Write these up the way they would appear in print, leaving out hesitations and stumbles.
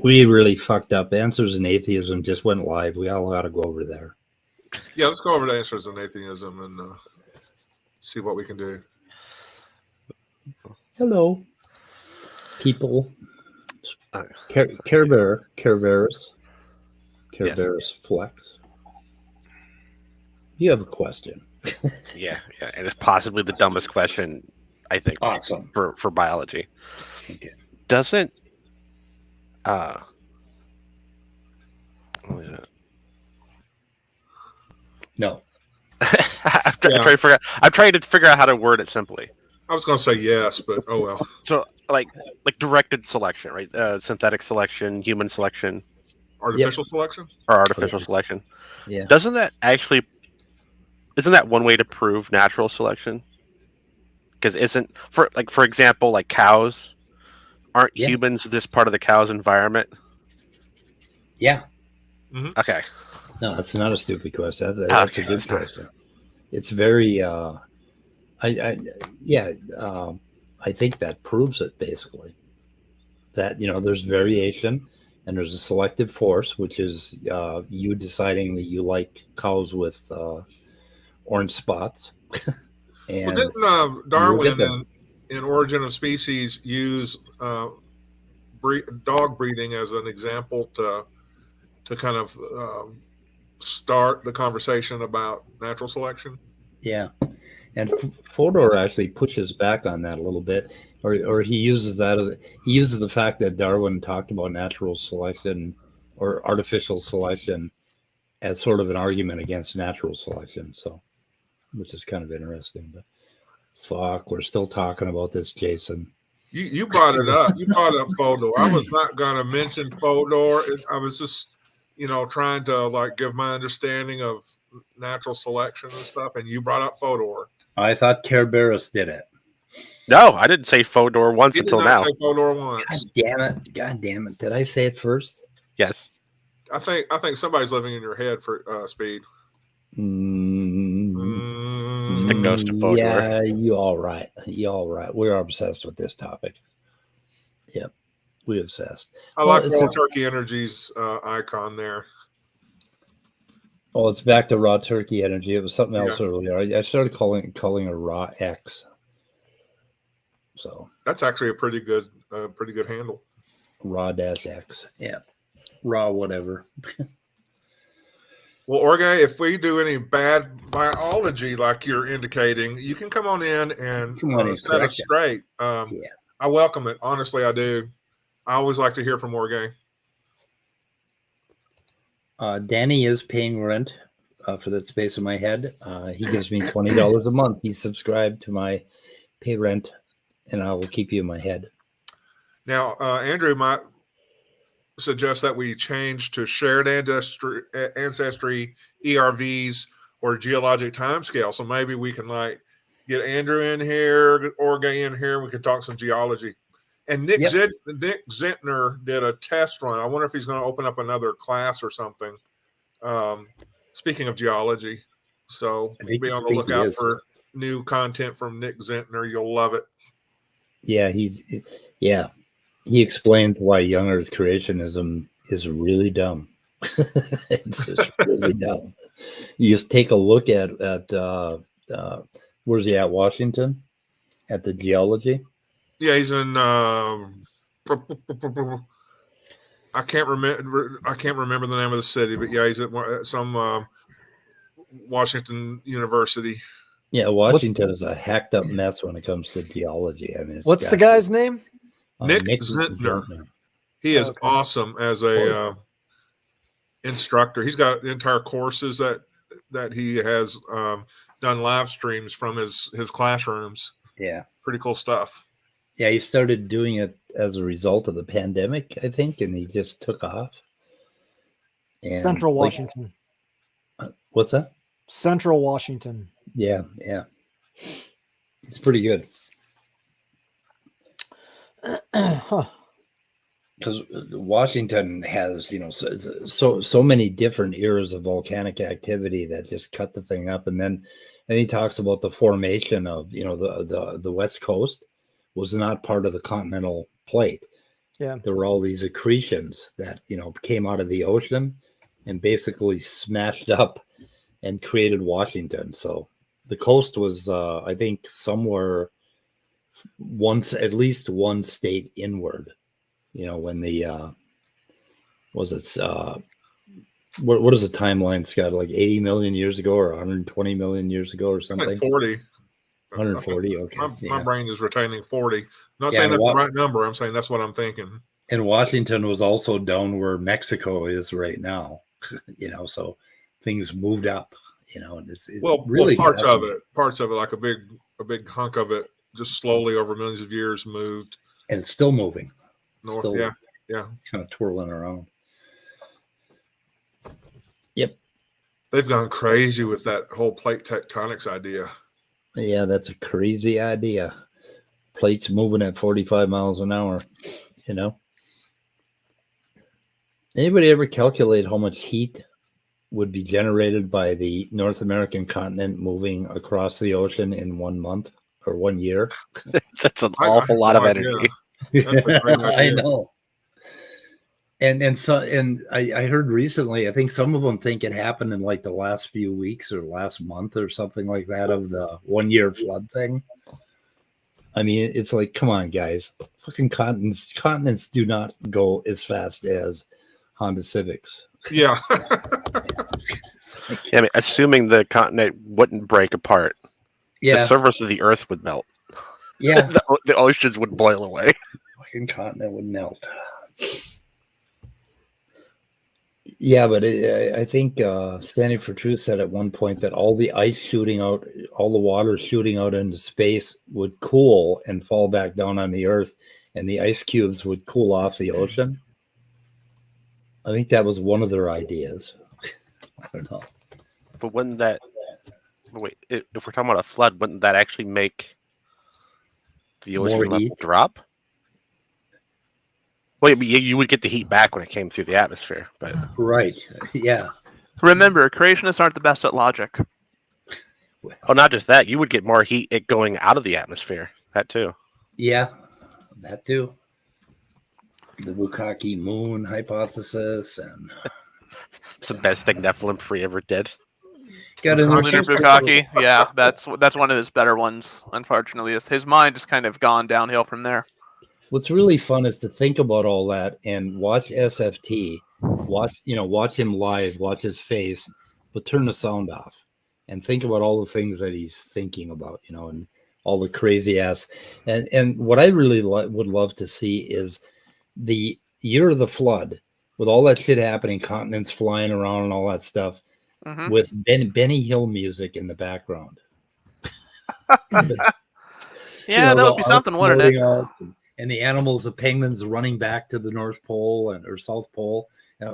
We really fucked up. Answers in Atheism just went live. We all got to go over there. Yeah, let's go over to Answers in Atheism and see what we can do. Hello, people. Care Bears Flex. You have a question. Yeah, and it's possibly the dumbest question, I think. Awesome. For biology. Okay. Doesn't No. I'm trying to figure out how to word it simply. I was going to say yes, but oh well. So, like directed selection, right? Synthetic selection, human selection, artificial selection, or artificial selection. Yeah. Isn't that one way to prove natural selection? Because for example, like cows, aren't humans this part of the cow's environment? Yeah. Mm-hmm. Okay. No, that's not a stupid question. That's a good question. It's very. I think that proves it basically. That there's variation, and there's a selective force, which is you deciding that you like cows with orange spots. And didn't Darwin in Origin of Species use dog breeding as an example to kind of start the conversation about natural selection? Yeah, and Fodor actually pushes back on that a little bit, or he uses the fact that Darwin talked about natural selection or artificial selection as sort of an argument against natural selection. So, which is kind of interesting. But fuck, we're still talking about this, Jason. You brought it up. You brought up Fodor. I was not going to mention Fodor. I was just, trying to give my understanding of natural selection and stuff, and you brought up Fodor. I thought Kerberos did it. No, I didn't say Fodor once until now. Say Fodor once. God damn it! Did I say it first? Yes. I think somebody's living in your head for Speed. It's the ghost of Fodor. Yeah, you all right. We're obsessed with this topic. Yep, we're obsessed. I like Raw Turkey Energy's icon there. Oh, it's back to Raw Turkey Energy. It was something else earlier. I started calling it Raw X. So that's actually a pretty good handle. Raw-X. Yeah. Raw whatever. Well, Orge, if we do any bad biology like you're indicating, you can come on in and set us straight. I welcome it. Honestly, I do. I always like to hear from Orge. Danny is paying rent for that space in my head. He gives me $20 a month. He's subscribed to my pay rent, and I will keep you in my head. Now, Andrew might suggest that we change to shared ancestry, ERVs, or geologic timescale. So maybe we can get Andrew in here, Orge in here, and we can talk some geology. And Nick Zentner did a test run. I wonder if he's going to open up another class or something. Speaking of geology, so be on the lookout for new content from Nick Zentner. You'll love it. Yeah, he explains why young Earth creationism is really dumb. It's just really dumb. You just take a look at where's he at? Washington, at the geology. Yeah, he's in. I can't remember the name of the city, but yeah, he's at some Washington University. Yeah, Washington is a hacked up mess when it comes to geology. I mean, what's the guy's name? Nick Zentner. He is awesome as a instructor. He's got entire courses that he has done live streams from his classrooms. Yeah. Pretty cool stuff. Yeah, he started doing it as a result of the pandemic, I think, and he just took off. And Central Washington. What's that? Central Washington. Yeah, yeah. It's pretty good. Huh. Because Washington has, so many different eras of volcanic activity that just cut the thing up. And he talks about the formation of, the West Coast was not part of the continental plate. Yeah. There were all these accretions that, came out of the ocean and basically smashed up and created Washington. So the coast was, I think, somewhere at least one state inward. When the what is the timeline, Scott? Like 80 million years ago or 120 million years ago or something? Like 40. 140. Okay. My brain is retaining 40. I'm not saying that's the right number. I'm saying that's what I'm thinking. And Washington was also down where Mexico is right now. So things moved up. And it's really parts of it, like a big hunk of it, just slowly over millions of years moved. And it's still moving. North, still, yeah. Kind of twirling around. Yep. They've gone crazy with that whole plate tectonics idea. Yeah, that's a crazy idea. Plates moving at 45 miles an hour, Anybody ever calculate how much heat would be generated by the North American continent moving across the ocean in 1 month or 1 year? That's an awful lot of energy. I know. And I heard recently, I think some of them think it happened in like the last few weeks or last month or something like that of the 1 year flood thing. I mean, it's like, come on, guys. Fucking continents do not go as fast as Honda Civics. Yeah. I mean, assuming the continent wouldn't break apart, the surface of the Earth would melt. Yeah. the oceans would boil away. Fucking continent would melt. Yeah, but I think Standing for Truth said at one point that all the ice shooting out, all the water shooting out into space would cool and fall back down on the Earth, and the ice cubes would cool off the ocean. I think that was one of their ideas. I don't know. But wouldn't that... Wait, if we're talking about a flood, wouldn't that actually make the ocean level drop? Well, you would get the heat back when it came through the atmosphere, but right, yeah. Remember, creationists aren't the best at logic. Oh, not just that, you would get more heat going out of the atmosphere. That too. Yeah, that too. The Bukkake moon hypothesis, and it's the best thing Nephilim Free ever did. Lunar Bukkake, yeah, that's one of his better ones. Unfortunately, his mind has kind of gone downhill from there. What's really fun is to think about all that and watch SFT, watch him live, watch his face, but turn the sound off and think about all the things that he's thinking about, and all the crazy ass. And what I really would love to see is the year of the flood with all that shit happening, continents flying around and all that stuff, with Benny Hill music in the background. Yeah, that would be something, wouldn't it? And the animals, the penguins running back to the North Pole or South Pole,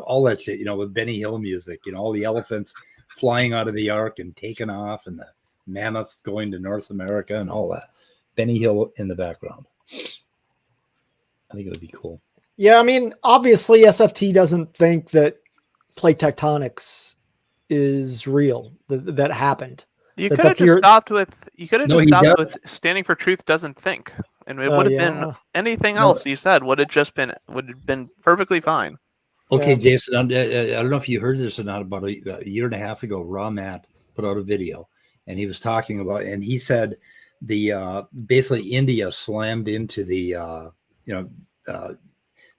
all that shit, with Benny Hill music, all the elephants flying out of the ark and taking off, and the mammoths going to North America and all that. Benny Hill in the background. I think it would be cool. Yeah, I mean, obviously SFT doesn't think that plate tectonics is real, that happened. You could have just stopped with Standing for Truth doesn't think. And it would have been anything else you said would have been perfectly fine. Okay, Jason, I don't know if you heard this or not. About a year and a half ago, Raw Matt put out a video, and he was talking about, and he said basically India slammed into the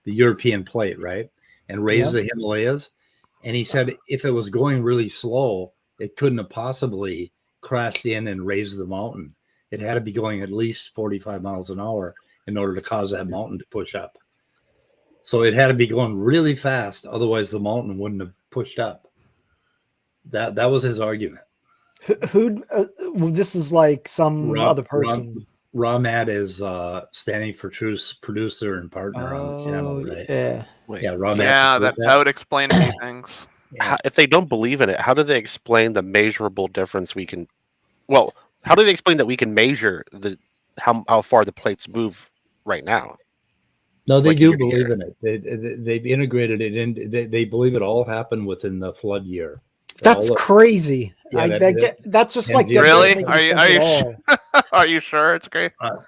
European plate, right, and raised the Himalayas, and he said if it was going really slow, it couldn't have possibly crashed in and raised the mountain. It had to be going at least 45 miles an hour in order to cause that mountain to push up. So it had to be going really fast, otherwise the mountain wouldn't have pushed up. That was his argument. Who? This is like some other person. Ramad is Standing for Truth's producer and partner on the channel, right? Yeah. Wait, Yeah, Ramad. Yeah, that would explain many things. how, if they don't believe in it, how do they explain the measurable difference we can? Well, how do they explain that we can measure how far the plates move right now? No, they Like do year to believe year. in it. They've integrated it in. They believe it all happened within the flood year. That's All the- crazy. Yeah, that's just and like Jim- that doesn't Really? make Are any you sense at all. are you sure it's great? yeah, Are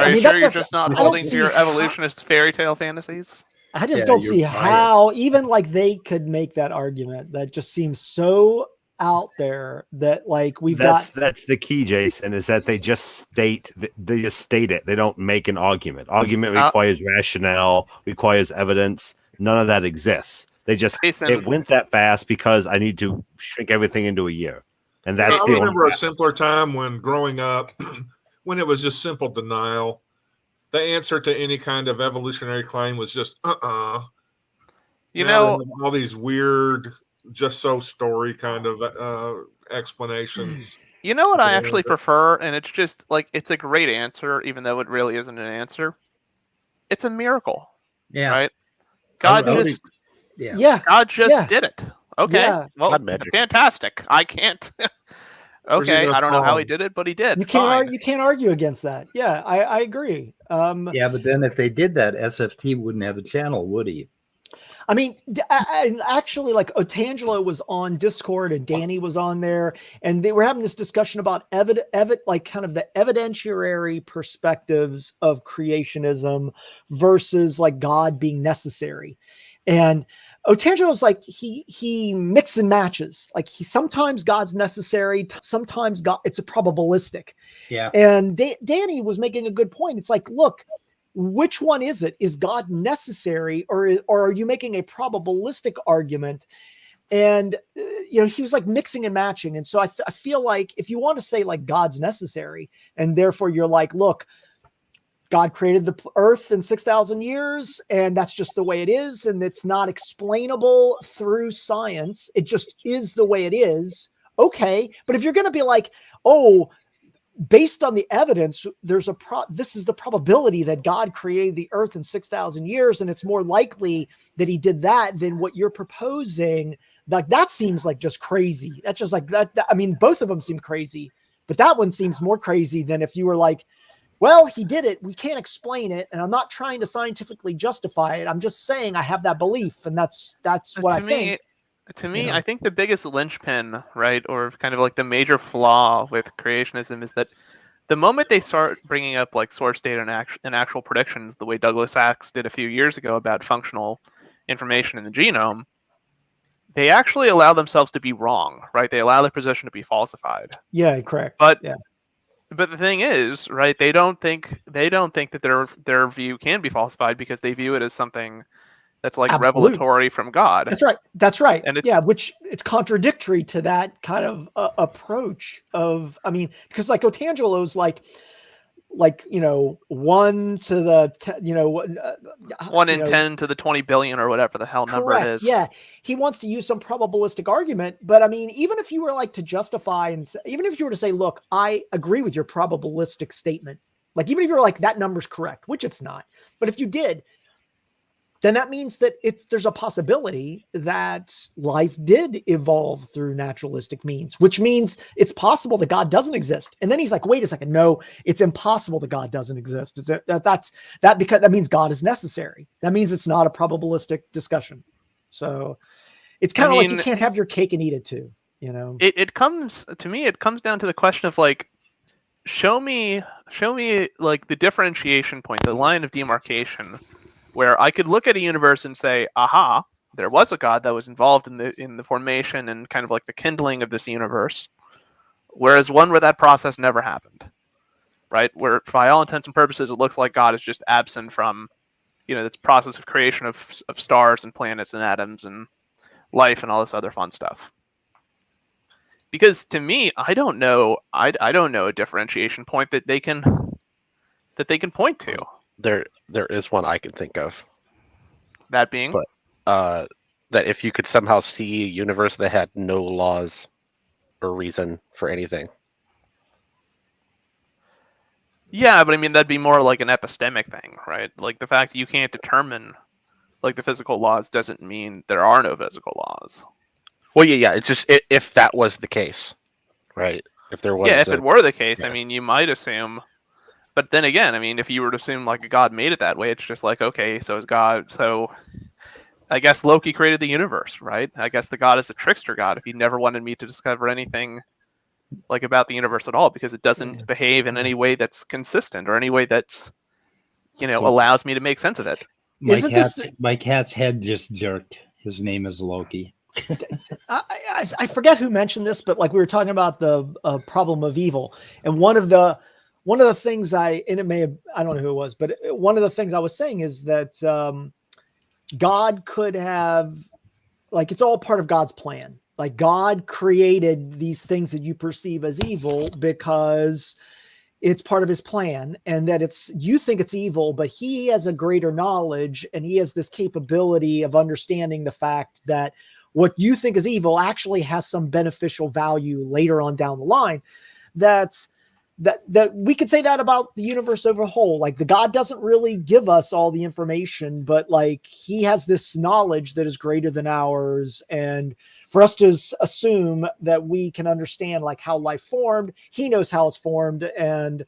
I you mean, sure that you're doesn't- just not I don't holding to see your how- evolutionist fairy tale fantasies? I just Yeah, don't you're see biased. how even like they could make that argument. That just seems so out there that like That's the key, Jason, is that they just state it. They don't make an argument. Argument requires rationale, requires evidence. None of that exists. They just Jason. it went that fast because I need to shrink everything into a year. And that's I the only remember a simpler time when growing up, when it was just simple denial. The answer to any kind of evolutionary claim was just You Now know, they have all these weird, just so story kind of explanations. you know what I actually prefer, and it's just like it's a great answer, even though it really isn't an answer. It's a miracle, yeah. right? God I would- just yeah. God just Yeah. did it. Okay, Yeah. well, God magic. fantastic. I can't. Where's he Okay, gonna I don't know how solve? he did it, but he did. You can't Fine. you can't argue against that. Yeah, I agree. Yeah, but then if they did that, SFT wouldn't have a channel, would he? I mean, and actually, like Otangelo was on Discord and Danny was on there, and they were having this discussion about like kind of the evidentiary perspectives of creationism versus like God being necessary. And Otangelo's like he mix and matches. Like sometimes God's necessary, sometimes God it's a probabilistic. Yeah. And Danny was making a good point. It's like, look, which one is it? Is God necessary, or are you making a probabilistic argument? And he was like mixing and matching. And so I feel like if you want to say like God's necessary, and therefore you're like, look, God created the earth in 6,000 years, and that's just the way it is, and it's not explainable through science. It just is the way it is. Okay, but if you're going to be like, oh, based on the evidence, this is the probability that God created the earth in 6,000 years, and it's more likely that he did that than what you're proposing. Like that seems like just crazy. That's just like that. I mean, both of them seem crazy, but that one seems more crazy than if you were like, well, he did it. We can't explain it. And I'm not trying to scientifically justify it. I'm just saying I have that belief. And that's what I think. To me, I think the biggest linchpin, right, or kind of like the major flaw with creationism is that the moment they start bringing up like source data and actual predictions, the way Douglas Sachs did a few years ago about functional information in the genome, they actually allow themselves to be wrong, right? They allow their position to be falsified. Yeah, correct. But yeah. But the thing is, right? They don't think that their view can be falsified because they view it as something that's like revelatory from God. That's right. And which it's contradictory to that kind of approach of, I mean, because like Otangelo's like 1 to the 1 in 10 to the 20 billion or whatever the hell number it is. Yeah, he wants to use some probabilistic argument, but I mean, even if you were like to justify and even if you were to say, look, I agree with your probabilistic statement, like even if you were like that number's correct, which it's not, but if you did, then that means that there's a possibility that life did evolve through naturalistic means, which means it's possible that God doesn't exist. And then he's like, wait a second, no, it's impossible that God doesn't exist. Because that means God is necessary. That means it's not a probabilistic discussion. So it's kind of like you can't have your cake and eat it too, It comes down to the question of like, show me like the differentiation point, the line of demarcation, where I could look at a universe and say, aha, there was a God that was involved in the formation and kind of like the kindling of this universe, whereas one where that process never happened, right? Where by all intents and purposes, it looks like God is just absent from, this process of creation of stars and planets and atoms and life and all this other fun stuff. Because to me, I don't know a differentiation point that they can point to. There is one I can think of. That being? But that if you could somehow see a universe that had no laws or reason for anything. Yeah, but I mean that'd be more like an epistemic thing, right? Like the fact that you can't determine like the physical laws doesn't mean there are no physical laws. Well, yeah. It's just if that was the case, right? If there was, Yeah, if it were the case, yeah. I mean, you might assume. But then again, I mean, if you were to assume like a god made it that way, it's just like, okay, so is God. So I guess Loki created the universe, right? I guess the god is a trickster god if he never wanted me to discover anything like about the universe at all, because it doesn't behave in any way that's consistent or any way that's, So- allows me to make sense of it. My cat's head just jerked. His name is Loki. I forget who mentioned this, but like we were talking about the problem of evil, and one of the things I don't know who it was, but one of the things I was saying is that God could have, like, it's all part of God's plan. Like God created these things that you perceive as evil because it's part of his plan, and that you think it's evil, but he has a greater knowledge and he has this capability of understanding the fact that what you think is evil actually has some beneficial value later on down the line. That we could say that about the universe as a whole. Like the God doesn't really give us all the information, but like he has this knowledge that is greater than ours. And for us to assume that we can understand like how life formed, he knows how it's formed. And,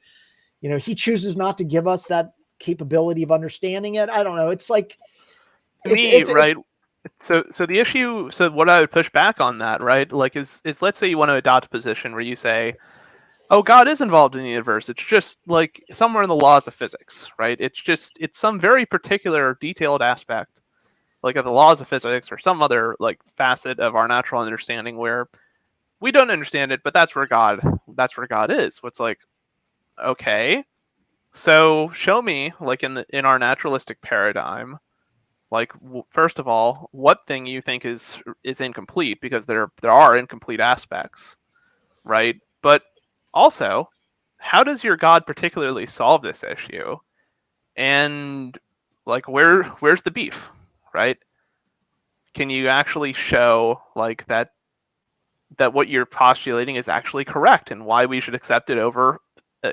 he chooses not to give us that capability of understanding it. I don't know. It's like, Right. So the issue, so what I would push back on that, right? Like is let's say you want to adopt a position where you say, oh, God is involved in the universe. It's just like somewhere in the laws of physics, right? It's some very particular detailed aspect, like of the laws of physics or some other like facet of our natural understanding where we don't understand it, but that's where God is. What's like, okay, so show me, like in our naturalistic paradigm, like first of all, what thing you think is incomplete, because there are incomplete aspects, right? But also, how does your God particularly solve this issue? And like where's the beef, right? Can you actually show like that what you're postulating is actually correct and why we should accept it over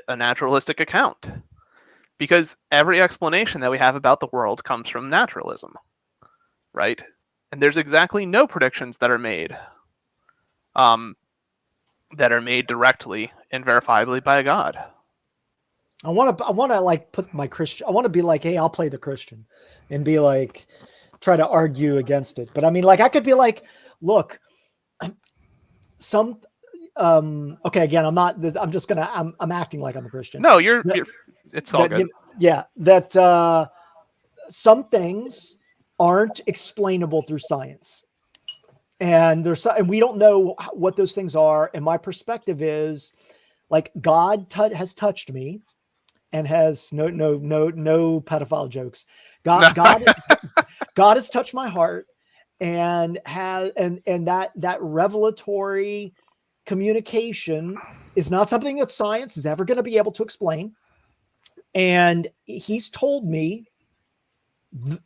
a naturalistic account? Because every explanation that we have about the world comes from naturalism, right? And there's exactly no predictions that are made directly and verifiably by a God. I want to like put my Christian. I want to be like, hey, I'll play the Christian, and be like, try to argue against it. But I mean, like, I could be like, look, okay, again, I'm not. I'm just gonna. I'm acting like I'm a Christian. No, it's all good. That some things aren't explainable through science, and we don't know what those things are. And my perspective is, like, God has touched me, and has no pedophile jokes. God has touched my heart, and that revelatory communication is not something that science is ever going to be able to explain. And he's told me in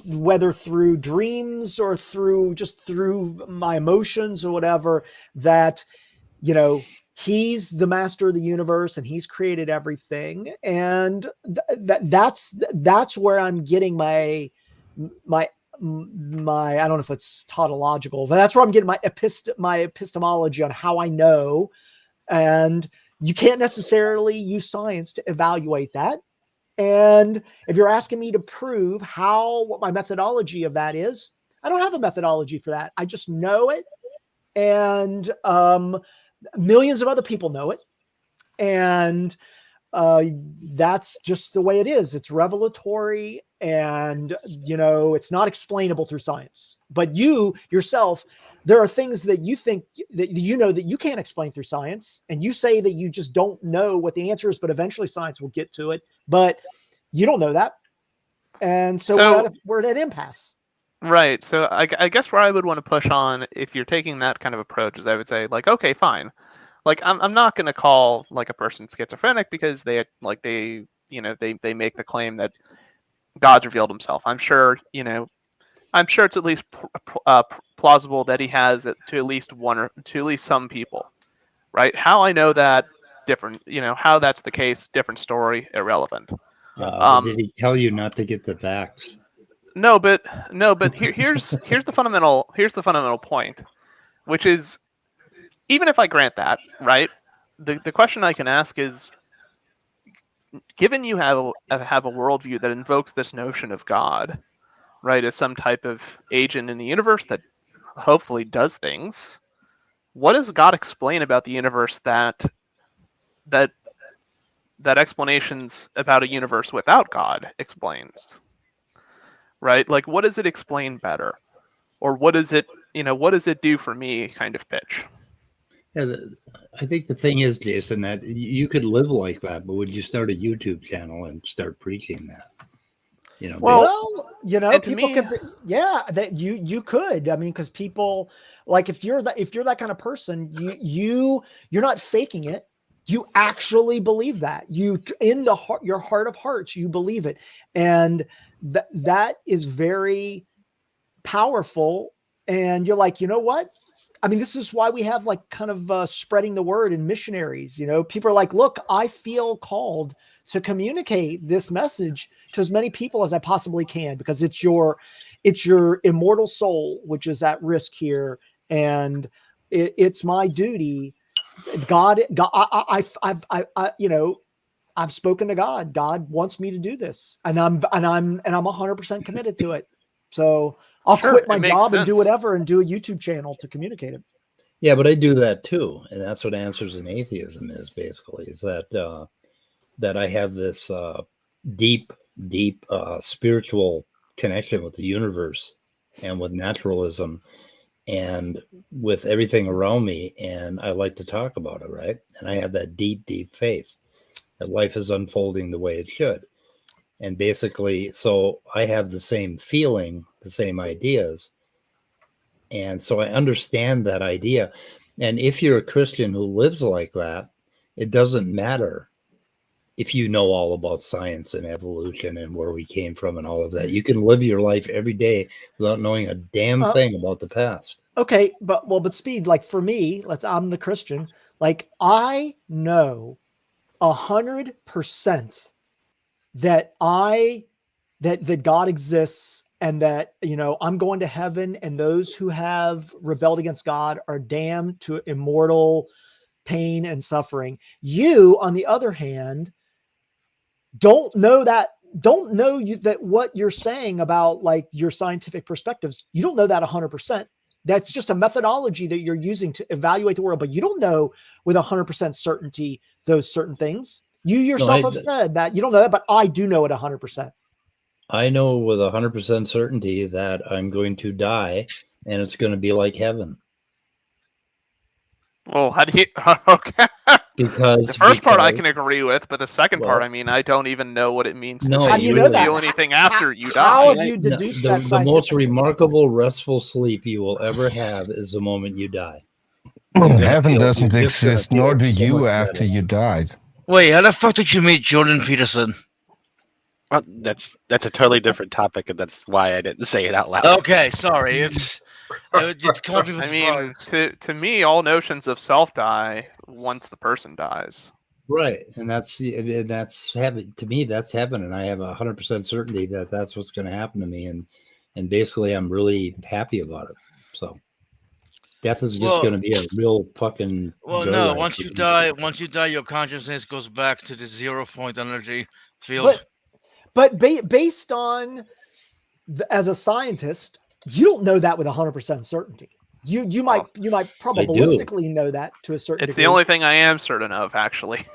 whether through dreams or through my emotions or whatever, that, he's the master of the universe and he's created everything. And that's where I'm getting my I don't know if it's tautological, but that's where I'm getting my epistemology on how I know. And you can't necessarily use science to evaluate that. And if you're asking me to prove what my methodology of that is, I don't have a methodology for that. I just know it. And millions of other people know it. And that's just the way it is. It's revelatory, and it's not explainable through science. But you yourself, there are things that you think that that you can't explain through science, and you say that you just don't know what the answer is, but eventually science will get to it. But you don't know that, and so we're at an impasse. Right. So I guess where I would want to push on, if you're taking that kind of approach, is I would say, like, okay, fine. Like, I'm not going to call like a person schizophrenic because they they make the claim that God's revealed himself. I'm sure it's at least plausible that he has it to at least some people, right? How I know that, different, how that's the case, different story, irrelevant. Did he tell you not to get the vax? No, but here's the fundamental point, which is, even if I grant that, right, the question I can ask is, given you have a worldview that invokes this notion of God, right, as some type of agent in the universe that hopefully does things, what does God explain about the universe that explanations about a universe without God explains? Right? Like, what does it explain better? Or what does it do for me kind of pitch? Yeah, I think the thing is, Jason, that you could live like that, but would you start a YouTube channel and start preaching that? Well, people me, could, that you could. I mean, because people, like, if you're that kind of person, you're not faking it. You actually believe that. You, in your heart of hearts, you believe it, and that is very powerful. And you're like, you know what? I mean, this is why we have like kind of spreading the word and missionaries. People are like, look, I feel called to communicate this message to as many people as I possibly can, because it's your immortal soul which is at risk here, and it's my duty. God, I've spoken to God. God wants me to do this, and I'm 100% committed to it. So I'll quit my job and do whatever, and do a YouTube channel to communicate it. Yeah, but I do that too, and that's what Answers in Atheism is basically. Is that I have this deep spiritual connection with the universe and with naturalism and with everything around me, and I like to talk about it, right? And I have that deep faith that life is unfolding the way it should. And basically, so I have the same feeling, the same ideas. And so I understand that idea. And if you're a Christian who lives like that, it doesn't matter if you know all about science and evolution and where we came from and all of that. You can live your life every day without knowing a damn thing about the past. Okay, but Speed, like for me, I'm the Christian. Like, I know 100% that that God exists, and that I'm going to heaven, and those who have rebelled against God are damned to immortal pain and suffering. You, on the other hand, don't know that what you're saying about like your scientific perspectives, you don't know that 100%. That's just a methodology that you're using to evaluate the world, but you don't know with 100% certainty those certain things. You yourself have said that you don't know that, but I do know it 100%. I know with 100% certainty that I'm going to die, and it's going to be like heaven. Well, how do you? Okay. Because the first part I can agree with, but the second part, I mean, I don't even know what it means to how do you know that? feel anything after you die. How have you deduced that? The most remarkable restful sleep you will ever have is the moment you die. Well, heaven doesn't exist, nor do you after you died. Wait, how the fuck did you meet Jordan Peterson? That's a totally different topic, and that's why I didn't say it out loud. Okay, sorry. It's caught people. I mean, to me, all notions of self die once the person dies. Right, and that's heaven. To me, that's heaven, and I have 100% certainty that that's what's going to happen to me, and basically, I'm really happy about it. So, death is just going to be a real fucking. Well, no. Once you die, your consciousness goes back to the 0 point energy field. But based on as a scientist, you don't know that with 100% certainty. You might probabilistically know that to a certain degree. It's the only thing I am certain of, actually.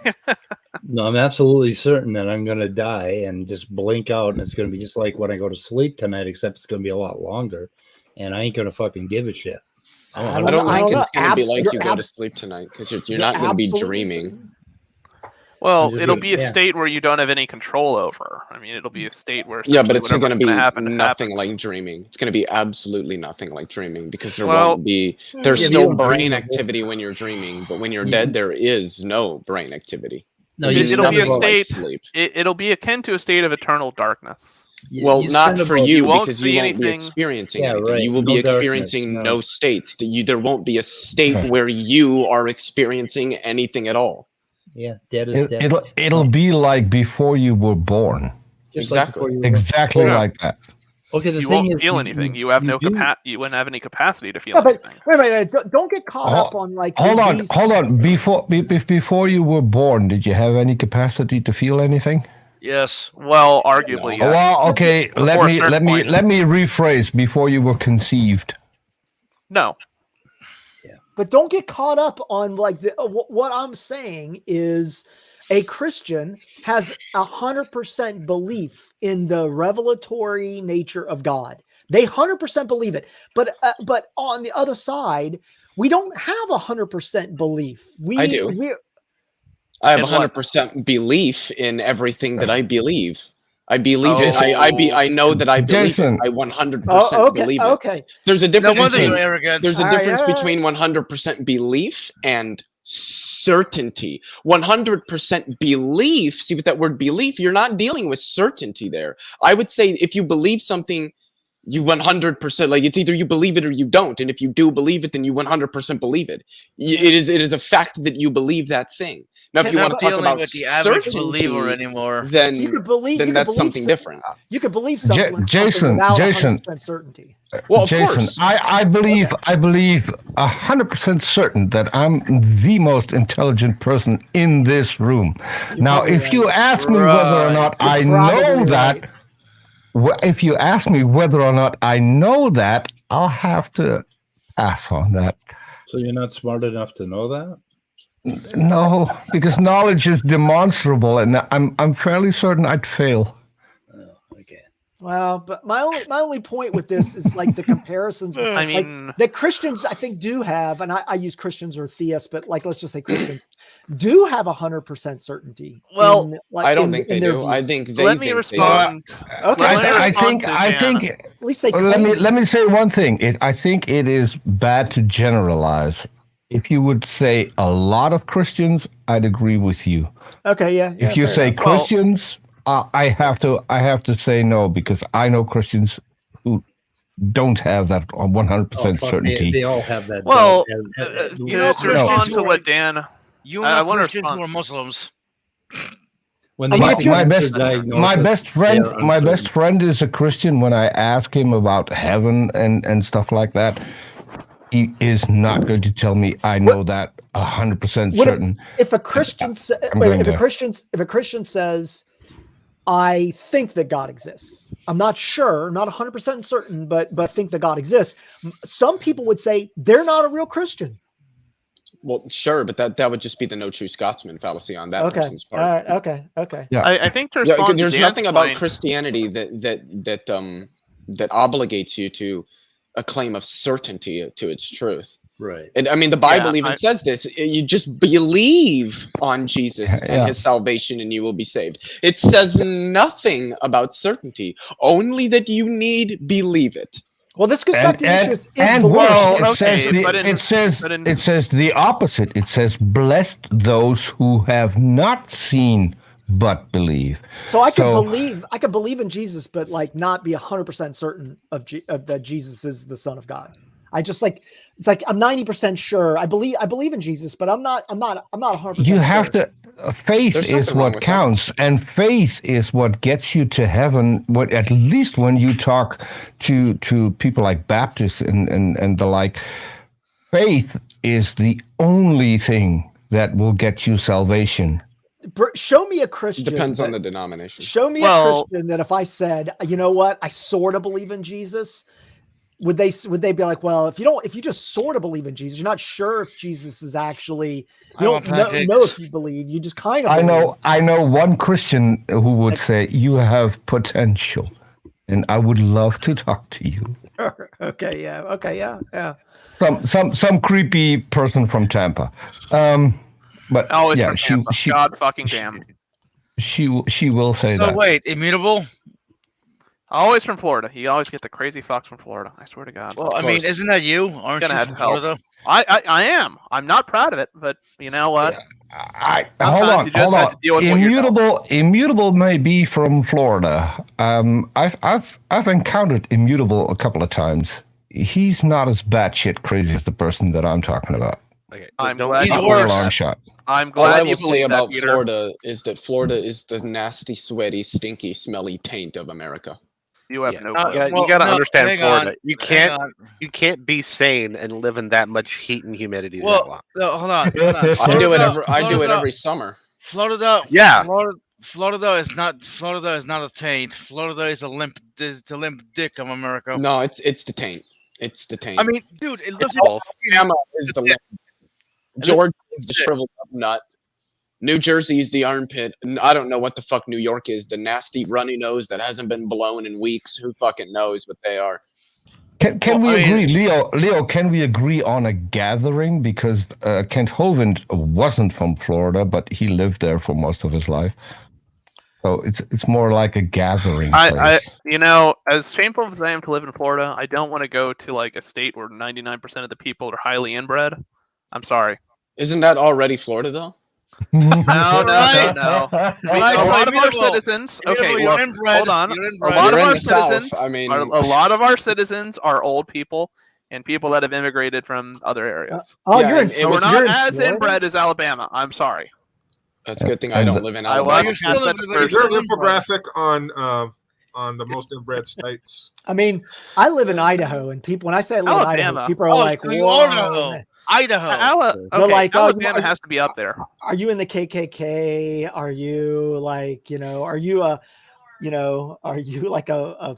No, I'm absolutely certain that I'm going to die and just blink out, and it's going to be just like when I go to sleep tonight, except it's going to be a lot longer, and I ain't going to fucking give a shit. I don't think it's going to be like you go to sleep tonight, because you're not going to be dreaming. Well, it'll be a state where you don't have any control over. I mean, it'll be a state where but it's going to be nothing like dreaming. It's going to be absolutely nothing like dreaming, because there's still brain activity when you're dreaming, but when you're dead, there is no brain activity. No, it'll be a nothing like state. sleep. It'll be akin to a state of eternal darkness. Well, not for you, you won't because see you won't be anything. experiencing Yeah, anything. right. You will No be darkness, experiencing no. no states. There won't be a state where you are experiencing anything at all. Yeah, dead is dead. It'll be like before you were born. Just like Exactly. before you were- Exactly Yeah. like that. Okay, the You thing won't is, feel anything. You have no do- you wouldn't have any capacity to feel Yeah, but anything. wait. Don't get caught up on like. Hold on, these- hold on. Before you were born, did you have any capacity to feel anything? Yes. Well, arguably, No. yes. Well, okay. Before Let a me certain point. rephrase. Before you were conceived. No. But don't get caught up on like what I'm saying is a Christian has 100% belief in the revelatory nature of God. They 100% believe it. But on the other side, we don't have 100% belief. I do. I have 100% belief in everything that I believe. I believe it. I know that I believe Jason. it. I 100% believe it. Okay. There's a difference. No wonder between, you're arrogant. There's a All difference right. between 100% belief and certainty. 100% belief. See, with that word belief, you're not dealing with certainty there. I would say if you believe something, you 100%, like it's either you believe it or you don't. And if you do believe it, then you 100% believe it. It is a fact that you believe that thing. Now, if you want to talk about with the average certainty, believer anymore, then So you could believe. then you could that's believe something different. You could believe something, Jason, without Jason. 100% certainty. Well, of Jason, course. I believe 100% certain that I'm the most intelligent person in this room. Now, probably if you right. ask me whether or not I know probably that, if you ask me whether or not I know that, I'll have to pass on that. So you're not smart enough to know that? No, because knowledge is demonstrable, and I'm fairly certain I'd fail. Okay. Well, but my only point with this is like the comparisons. I mean, like, that Christians, I think, do have, and I use Christians or theists, but like let's just say Christians do have 100% certainty. Well, I don't think they do. I think they let me think respond. Okay. I think at least they let claim. me say one thing. I think it is bad to generalize. If you would say a lot of Christians, I'd agree with you. Okay, yeah. If you say Christians, I have to say no, because I know Christians who don't have that 100% certainty. They all have that. Well, know, to respond to who what Dan, you I know wanna Christians who respond. are Muslims. When I they mean, get if you're- cancer my diagnosis, best friend is a Christian. When I ask him about heaven and stuff like that, he is not going to tell me I know that 100% certain. If a Christian if a Christian says, I think that God exists, I'm not sure, not 100% certain, but think that God exists, some people would say they're not a real Christian. Well, sure, but that would just be the no true Scotsman fallacy on that person's part. All right. Okay. Yeah. I think to respond there's to Dan's nothing about point, Christianity that obligates you to a claim of certainty to its truth. Right. And I mean, the Bible even says this. You just believe on Jesus and his salvation and you will be saved. It says nothing about certainty, only that you need believe it. Well, this goes back to the issues. It says the opposite. It says, blessed those who have not seen but believe. So I could believe in Jesus, but like not be 100% certain of that Jesus is the Son of God. I just it's like I'm 90% sure. I believe in Jesus, but I'm not 100%. You have sure. to. Faith is what counts, and faith is what gets you to heaven. What, at least when you talk to people like Baptists and the like, faith is the only thing that will get you salvation. Show me a Christian. Depends on the denomination. Show me a Christian that if I said, you know what, I sort of believe in Jesus, would they be like, well, if you just sort of believe in Jesus, you're not sure if Jesus is actually, you don't know if you believe, you just kind of believe. I know one Christian who would say, you have potential, and I would love to talk to you. Okay, yeah. Some creepy person from Tampa. But always yeah, from Tampa. God fucking damn. She will say that. So wait, immutable? Always from Florida. You always get the crazy fox from Florida. I swear to God. Well, I mean, course. isn't that you? Aren't Gonna you have from to help. Florida? I am. I'm not proud of it, but you know what? Hold Sometimes on, you just hold have on. to deal with what you're dealt. Immutable may be from Florida. I've encountered Immutable a couple of times. He's not as batshit crazy as the person that I'm talking about. Okay, I'm don't- glad He's you Not by a believe long that. shot. I'm All glad I you will say believe that, about Peter. Florida is that Florida is the nasty, sweaty, stinky, smelly taint of America. You have Yeah. no Uh, clue. Yeah, well, you gotta no, understand hang Florida. on, You hang can't on. you can't be sane and live in that much heat and humidity that Well, long. no, hold on. I do it Florida- every summer. Florida. Yeah. Florida is not a taint. Florida is the limp dick of America. No, it's the taint. It's the taint. I mean, dude, it looks Both. Alabama is the limp. Georgia is the shriveled up nut. New Jersey is the armpit. And I don't know what the fuck New York is. The nasty runny nose that hasn't been blown in weeks. Who fucking knows what they are? Can Well, we I mean- agree, Leo? Can we agree on a gathering? Because Kent Hovind wasn't from Florida, but he lived there for most of his life. So it's more like a gathering place. You know, as shameful as I am to live in Florida, I don't want to go to like a state where 99% of the people are highly inbred. I'm sorry. Isn't that already Florida though? No. Right. A Right, so lot of our immutable. citizens. Okay, You're well, inbred. hold on. You're A inbred. lot You're of in our the South. citizens. I mean, A lot of our citizens are old people and people that have immigrated from other areas. Oh, Yeah, you're in. and it So we're was- not you're in as Florida? inbred as Alabama. I'm sorry. That's a good thing I don't live in I Alabama. will you're still pass that inbred, Is there an Still inbred. infographic on the most inbred states? I mean, I live in Idaho, and people when I say I live in Idaho, Alabama. people are Oh, like, so you "Whoa, Idaho. man. Idaho. They're like, oh, Alabama are you- has to be up there. Are you in the KKK? Are you like, are you a, are you like a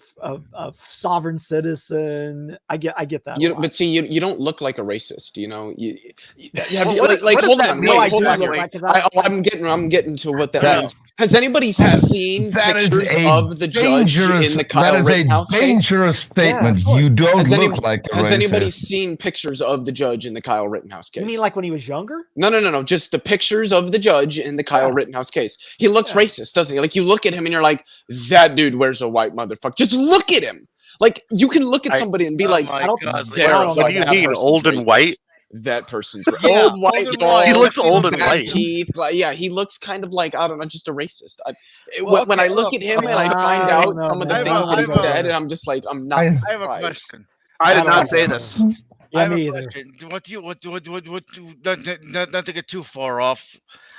sovereign citizen? I get that. a lot. But see, you don't look like a racist. Well, what like does hold that on, mean? No, I wait, hold do on. look Wait. like, 'cause I'm getting to what that That- means. Has anybody seen That is pictures a of the judge in the Kyle that is Rittenhouse a case? dangerous statement. of course. You don't Has, look like a has anybody racist. seen pictures of the judge in the Kyle Rittenhouse case? You mean like when he was younger? No. Just the pictures of the judge in the Kyle Yeah. Rittenhouse case. He looks Yeah. racist, doesn't he? Like you look at him and you're like, that dude wears a white motherfucker. Just look at him. Like you can look at somebody and be Oh like, my I don't- God. "There, I don't What know do you that mean, person's old and racist. white? That person's Yeah, old white. old and bald, white. He looks old and bad white. teeth. Like, yeah, he looks kind of like I don't know, just a racist. Well, when I okay, look look, at him okay. and I find I out don't know, some of the man. things that he I have a- said, and I'm just like, I'm not I- I have a surprised. question. I I did don't not know. say this. I Yeah, have me a either. question. What not to get too far off.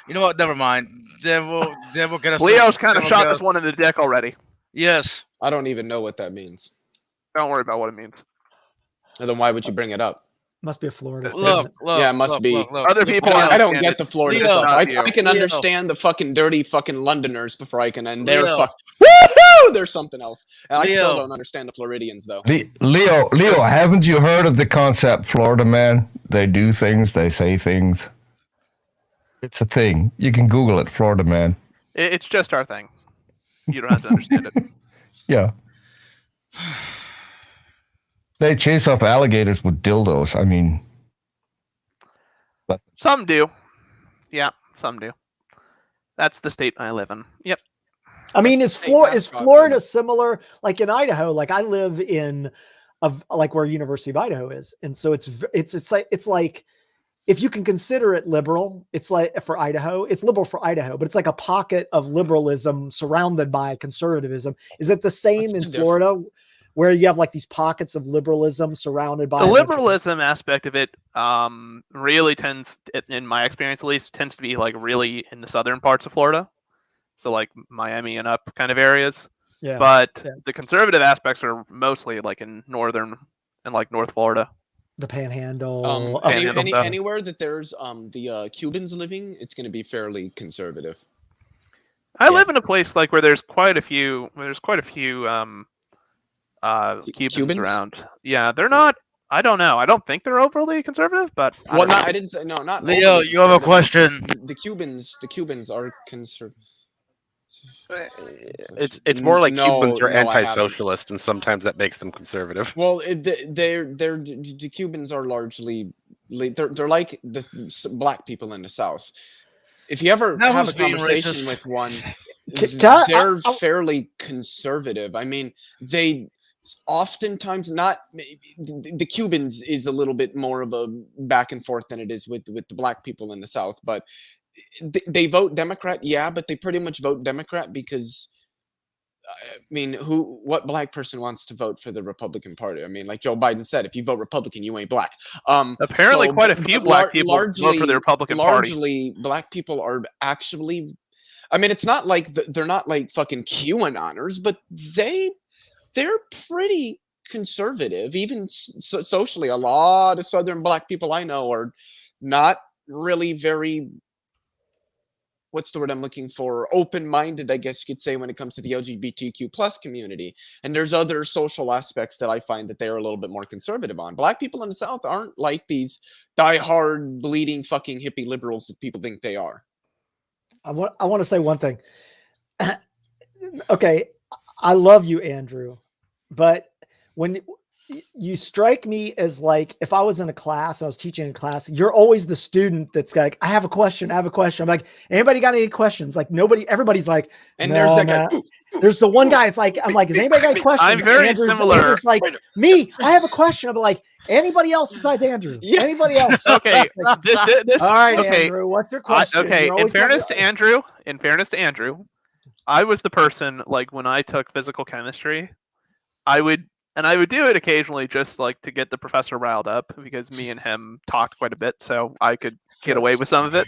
You know what? Never mind. Then we'll get us. Leo's kind of then we'll shot get this us- one in the dick already. Yes. I don't even know what that means. Don't worry about what it means. And then why would you bring it up? Must be a Florida Look, statement. look. Yeah, it must look, be. Look, look, Other look, people Leo, I don't understand get it. the Florida Leo, stuff. not you. I can Leo. understand the fucking dirty fucking Londoners before I can, and they're Leo. fuck. Woohoo! There's something else. And I still Leo. don't understand the Floridians though. Leo, haven't you heard of the concept Florida man? They do things, they say things. It's a thing. You can Google it, Florida man. It's just our thing. You don't have to understand it. Yeah. They chase off alligators with dildos. I mean, Some do. Yeah, some do. That's the state I live in. Yep. I mean, is Hey, mascot, Florida similar? Like in Idaho, like I live in like where University of Idaho is, and so it's like if you can consider it liberal, it's like for Idaho, it's liberal for Idaho, but it's like a pocket of liberalism surrounded by conservatism. Is it the same What's in the Florida, where you have like these pockets of liberalism surrounded by The a bunch of- liberalism aspect of it really tends, in my experience at least, tends to be like really in the southern parts of Florida. So like Miami and up kind of areas. Yeah. But yeah. the conservative aspects are mostly like in northern and like North Florida. The Panhandle. Panhandle stuff. Anywhere that there's the Cubans living, it's going to be fairly conservative. I Yeah. live in a place like where there's quite a few Cubans around. Yeah, they're not. I don't know. I don't think they're overly conservative, but I Well, don't know. I didn't say no. Not Leo, overly you have a conservative. question. The Cubans are conservative. It's more like No, Cubans are no, I haven't. anti-socialist, and sometimes that makes them conservative. Well, the Cubans are largely they're like the black people in the South. If you ever Now have a who's being conversation racist? with one, they're fairly conservative. I mean, they oftentimes not. The Cubans is a little bit more of a back and forth than it is with the black people in the South, but they vote Democrat, yeah, but they pretty much vote Democrat because, I mean, what black person wants to vote for the Republican Party? I mean, like Joe Biden said, if you vote Republican, you ain't black. Apparently, quite a few black people vote for the Republican Party. Largely, black people are actually. I mean, it's not like they're not like fucking QAnoners, but they're pretty conservative, even socially. A lot of Southern black people I know are not really very. What's the word I'm looking for? Open-minded, I guess you could say, when it comes to the LGBTQ plus community. And there's other social aspects that I find that they're a little bit more conservative on. Black people in the South aren't like these die-hard, bleeding, fucking hippie liberals that people think they are. I want to say one thing. Okay, I love you, Andrew, but when you strike me as like, if I was in a class, I was teaching a class, you're always the student that's like, I have a question. I'm like, anybody got any questions? Like everybody's like, and no, there's that guy. There's the one guy. It's like, I'm like, has anybody got any questions? I'm very similar. It's like me. I have a question. I'm like, anybody else besides Andrew? Yeah. Anybody else? Okay. All right, okay. Andrew. What's your question? Okay. In fairness to Andrew, I was the person, like, when I took physical chemistry, I would do it occasionally just like to get the professor riled up because me and him talked quite a bit, so I could get away with some of it.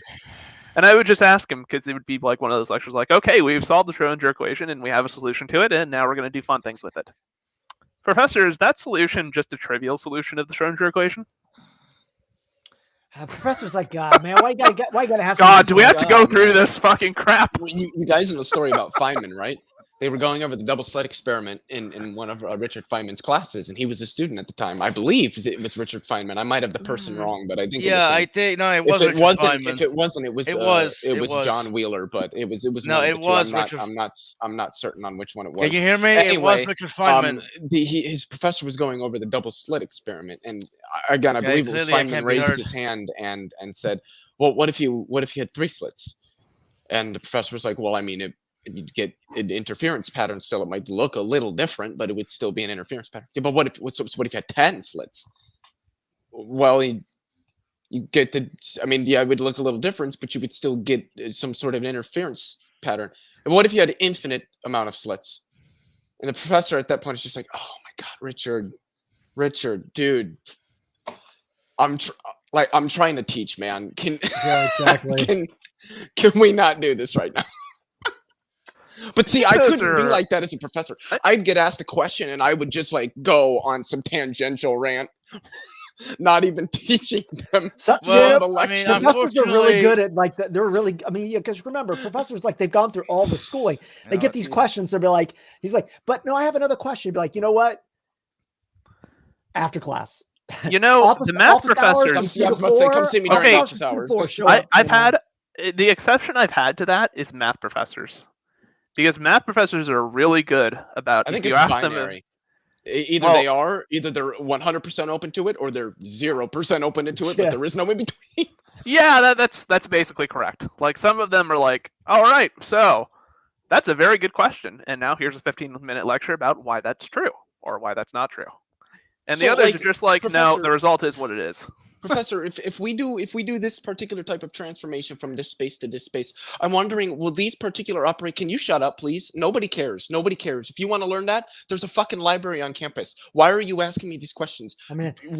And I would just ask him because it would be like one of those lectures like, okay, we've solved the Schrodinger equation and we have a solution to it, and now we're going to do fun things with it. Professor, is that solution just a trivial solution of the Schrodinger equation? Professor's like, God, man, why you gotta ask? God, do we have to go through this fucking crap? You guys know the story about Feynman, right? They were going over the double slit experiment in one of Richard Feynman's classes, and he was a student at the time. I believe it was Richard Feynman. I might have the person wrong, but I think it was If Feynman. it wasn't, it was John Wheeler. But it was no, it was Richard. I'm not certain on which one it was. Can you hear me? Anyway, it was Richard Feynman. His professor was going over the double slit experiment, and again, I believe it was Feynman raised his hand and said, "Well, what if you had 3 slits?" And the professor was like, "Well, I mean, you'd get an interference pattern still. It might look a little different, but it would still be an interference pattern." Yeah, but what if you had 10 slits? Well, you get it would look a little different, but you would still get some sort of an interference pattern. And what if you had an infinite amount of slits? And the professor at that point is just like, "Oh my God, Richard, dude, I'm trying to teach, man. Can we not do this right now?" But see, I couldn't be like that as a professor. I'd get asked a question and I would just like go on some tangential rant, not even teaching them. Professors are really good at like that. They're really, because remember, professors, like, they've gone through all the schooling. They get these questions. They'll be like, he's like, but no, I have another question. He'd be like, you know what? After class. You know, the math professors. Come see me during office hours. I've had the exception I've had to that is math professors. Because math professors are really good about. I think it's binary. Either they're 100% open to it, or they're 0% open to it, but there is no in between. Yeah, that's basically correct. Like, some of them are like, all right, so that's a very good question, and now here's a 15-minute lecture about why that's true or why that's not true. And the others are just like, no, the result is what it is. Professor, if we do this particular type of transformation from this space to this space, I'm wondering, will these particular operate? Can you shut up, please? Nobody cares. Nobody cares. If you want to learn that, there's a fucking library on campus. Why are you asking me these questions?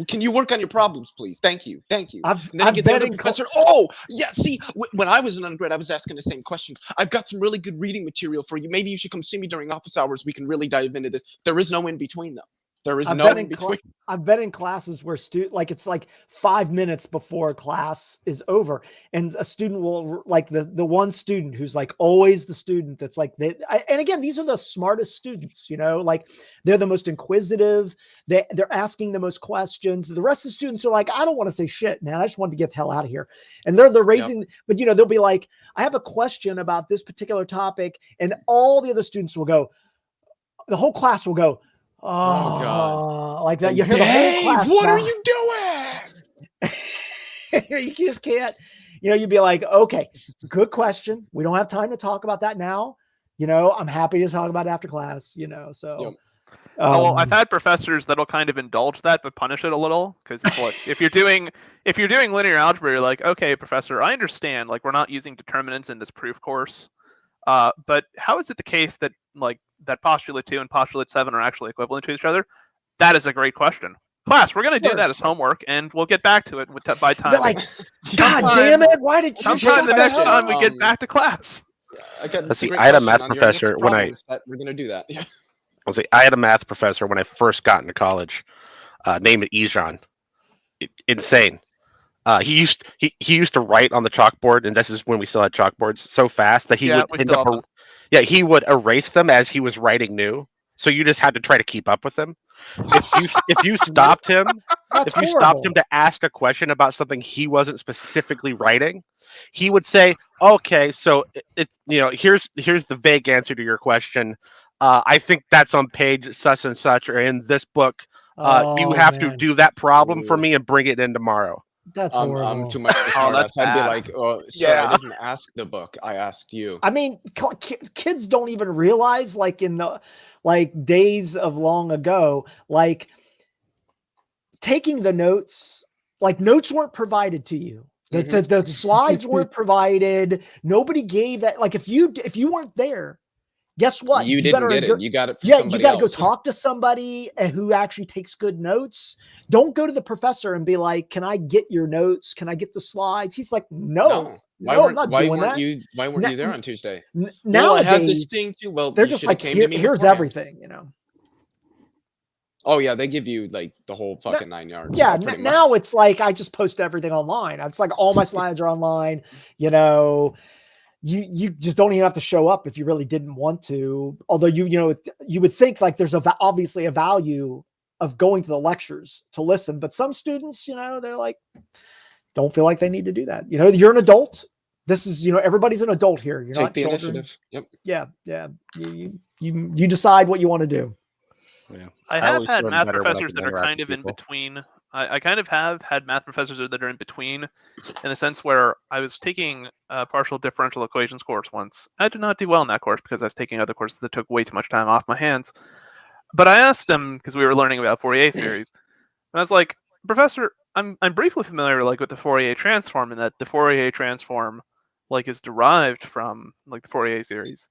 Can you work on your problems, please? Thank you. Professor. Oh, yeah. See, when I was an undergrad, I was asking the same questions. I've got some really good reading material for you. Maybe you should come see me during office hours. We can really dive into this. There is no in between, though. There is no in between. I've been in classes where it's like 5 minutes before class is over, and a student will, like, the one student who's like always the student that's like, and again, these are the smartest students, like, they're the most inquisitive. They're asking the most questions. The rest of the students are like, I don't want to say shit, man. I just want to get the hell out of here. And they're raising, but they'll be like, I have a question about this particular topic, and all the other students will go, the whole class will go, oh God. Like that. You hear the whole class. What are you doing? You just can't, you'd be like, okay, good question. We don't have time to talk about that now. I'm happy to talk about it after class, so. Yep. Well, I've had professors that'll kind of indulge that, but punish it a little. Because if you're doing linear algebra, you're like, okay, professor, I understand. Like, we're not using determinants in this proof course. But how is it the case that that postulate 2 and postulate 7 are actually equivalent to each other? That is a great question. Class, we're going to do that as homework, and we'll get back to it by time. They're like, God damn it! Why did you? Sometime the next time we get back to class. Let's see. I had a math professor when we're going to do that. Yeah. I'll say I had a math professor when I first got into college, named Ijan. Insane. He used to write on the chalkboard, and this is when we still had chalkboards, so fast that he he would erase them as he was writing new. So you just had to try to keep up with him. If you stopped him, stopped him to ask a question about something he wasn't specifically writing, he would say, "Okay, so here's the vague answer to your question. I think that's on page such and such, or in this book. You have to do that problem for me and bring it in tomorrow." That's horrible. I'm too much of a smartass. I'd be like, "Oh, sir, I didn't ask the book. I asked you." I mean, kids don't even realize, like in the days of long ago, like taking the notes, like notes weren't provided to you. The slides weren't provided. Nobody gave that. Like if you weren't there, guess what? You didn't get it. You got it. Yeah, you got to go talk to somebody who actually takes good notes. Don't go to the professor and be like, "Can I get your notes? Can I get the slides?" He's like, "No, why weren't you there on Tuesday?" Nowadays, I had this thing too. Well, they're just like, here's everything, Oh yeah, they give you like the whole fucking 9 yards. Yeah, now it's like I just post everything online. It's like all my slides are online. You just don't even have to show up if you really didn't want to. Although you would think like there's obviously a value of going to the lectures to listen, but some students, they're like, don't feel like they need to do that. You're an adult. This is, everybody's an adult here. You're not children. Initiative. Yep. Yeah. You decide what you want to do. Yeah. I have had math professors that are kind of in between. I kind of have had math professors that are in between, in the sense where I was taking a partial differential equations course once. I did not do well in that course because I was taking other courses that took way too much time off my hands. But I asked him, because we were learning about Fourier series, and I was like, "Professor, I'm briefly familiar with the Fourier transform, and that the Fourier transform is derived from the Fourier series.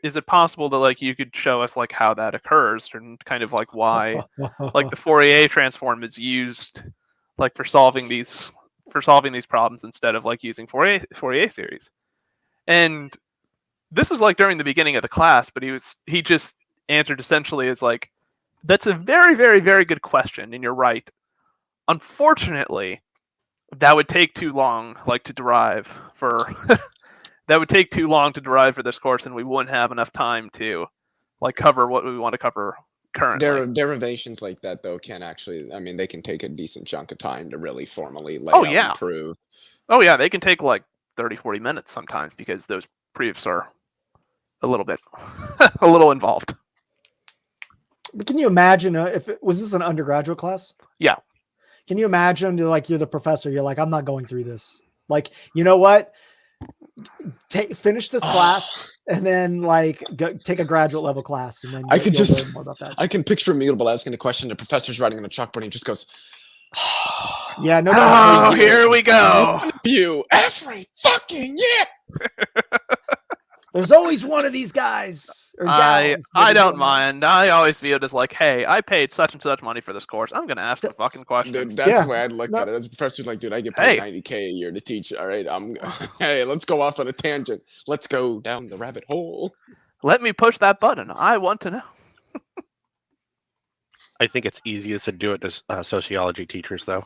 Is it possible that you could show us how that occurs, and kind of why the Fourier transform is used for solving these problems instead of using Fourier series?" And this was during the beginning of the class, but he just answered essentially as "That's a very, very, very good question, and you're right. Unfortunately, that would take too long to derive for." That would take too long to derive for this course, and we wouldn't have enough time to cover what we want to cover currently. Derivations like that though can actually, they can take a decent chunk of time to really formally lay out and prove. Oh yeah, they can take 30-40 minutes sometimes, because those proofs are a little bit a little involved. But can you imagine was this an undergraduate class? Yeah. Can you imagine you're the professor, you're like, "I'm not going through this. You know what? Finish this class and then go take a graduate level class, and then I could just learn more about that." I can picture Mutable asking a question. The professor's writing on a chalkboard, and he just goes, "Yeah, no, oh, here we go. You every fucking year." There's always one of these guys or gals. I don't mind. I always view it as "Hey, I paid such and such money for this course. I'm gonna ask the fucking question." Dude, that's the way I'd look at it. As a professor, dude, I get paid $90K a year to teach. All right, hey, let's go off on a tangent. Let's go down the rabbit hole. Let me push that button. I want to know. I think it's easiest to do it to sociology teachers, though.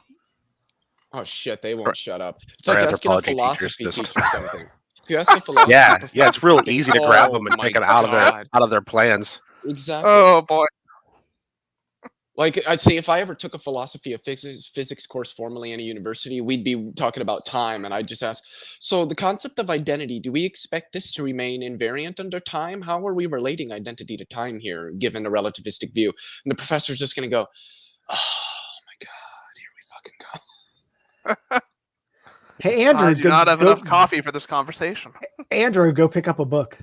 Oh shit, they won't shut up. It's like asking a philosophy teacher something. If you ask a philosophy yeah, it's real easy to grab them and take it out of their plans. Exactly. Oh boy. I'd say if I ever took a philosophy of physics course formally in a university, we'd be talking about time, and I'd just ask, so the concept of identity, do we expect this to remain invariant under time? How are we relating identity to time here, given a relativistic view? And the professor's just going to go, "Oh my God, here we fucking go." Hey, Andrew, I do not have enough coffee for this conversation. Andrew, go pick up a book.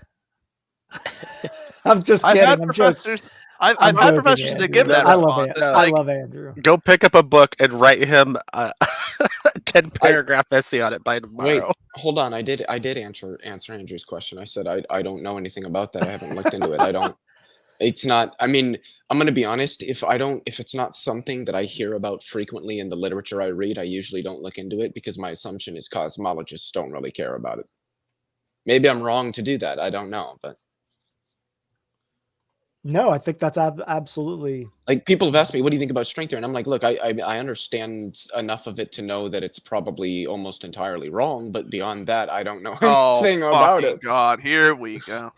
I'm just I've kidding. had I'm professors. I've I'm had joking, professors that Andrew. give that I love response. it. It's I like, love Andrew. Go pick up a book and write him a 10-paragraph essay on it by tomorrow. Wait, hold on. I did answer Andrew's question. I said I don't know anything about that. I haven't looked into it. I don't. It's not. I mean, I'm gonna be honest. If it's not something that I hear about frequently in the literature I read, I usually don't look into it because my assumption is cosmologists don't really care about it. Maybe I'm wrong to do that. I don't know, but. No, I think that's absolutely. Like people have asked me, what do you think about string theory? And I'm like, look, I understand enough of it to know that it's probably almost entirely wrong, but beyond that, I don't know anything about it. God, here we go.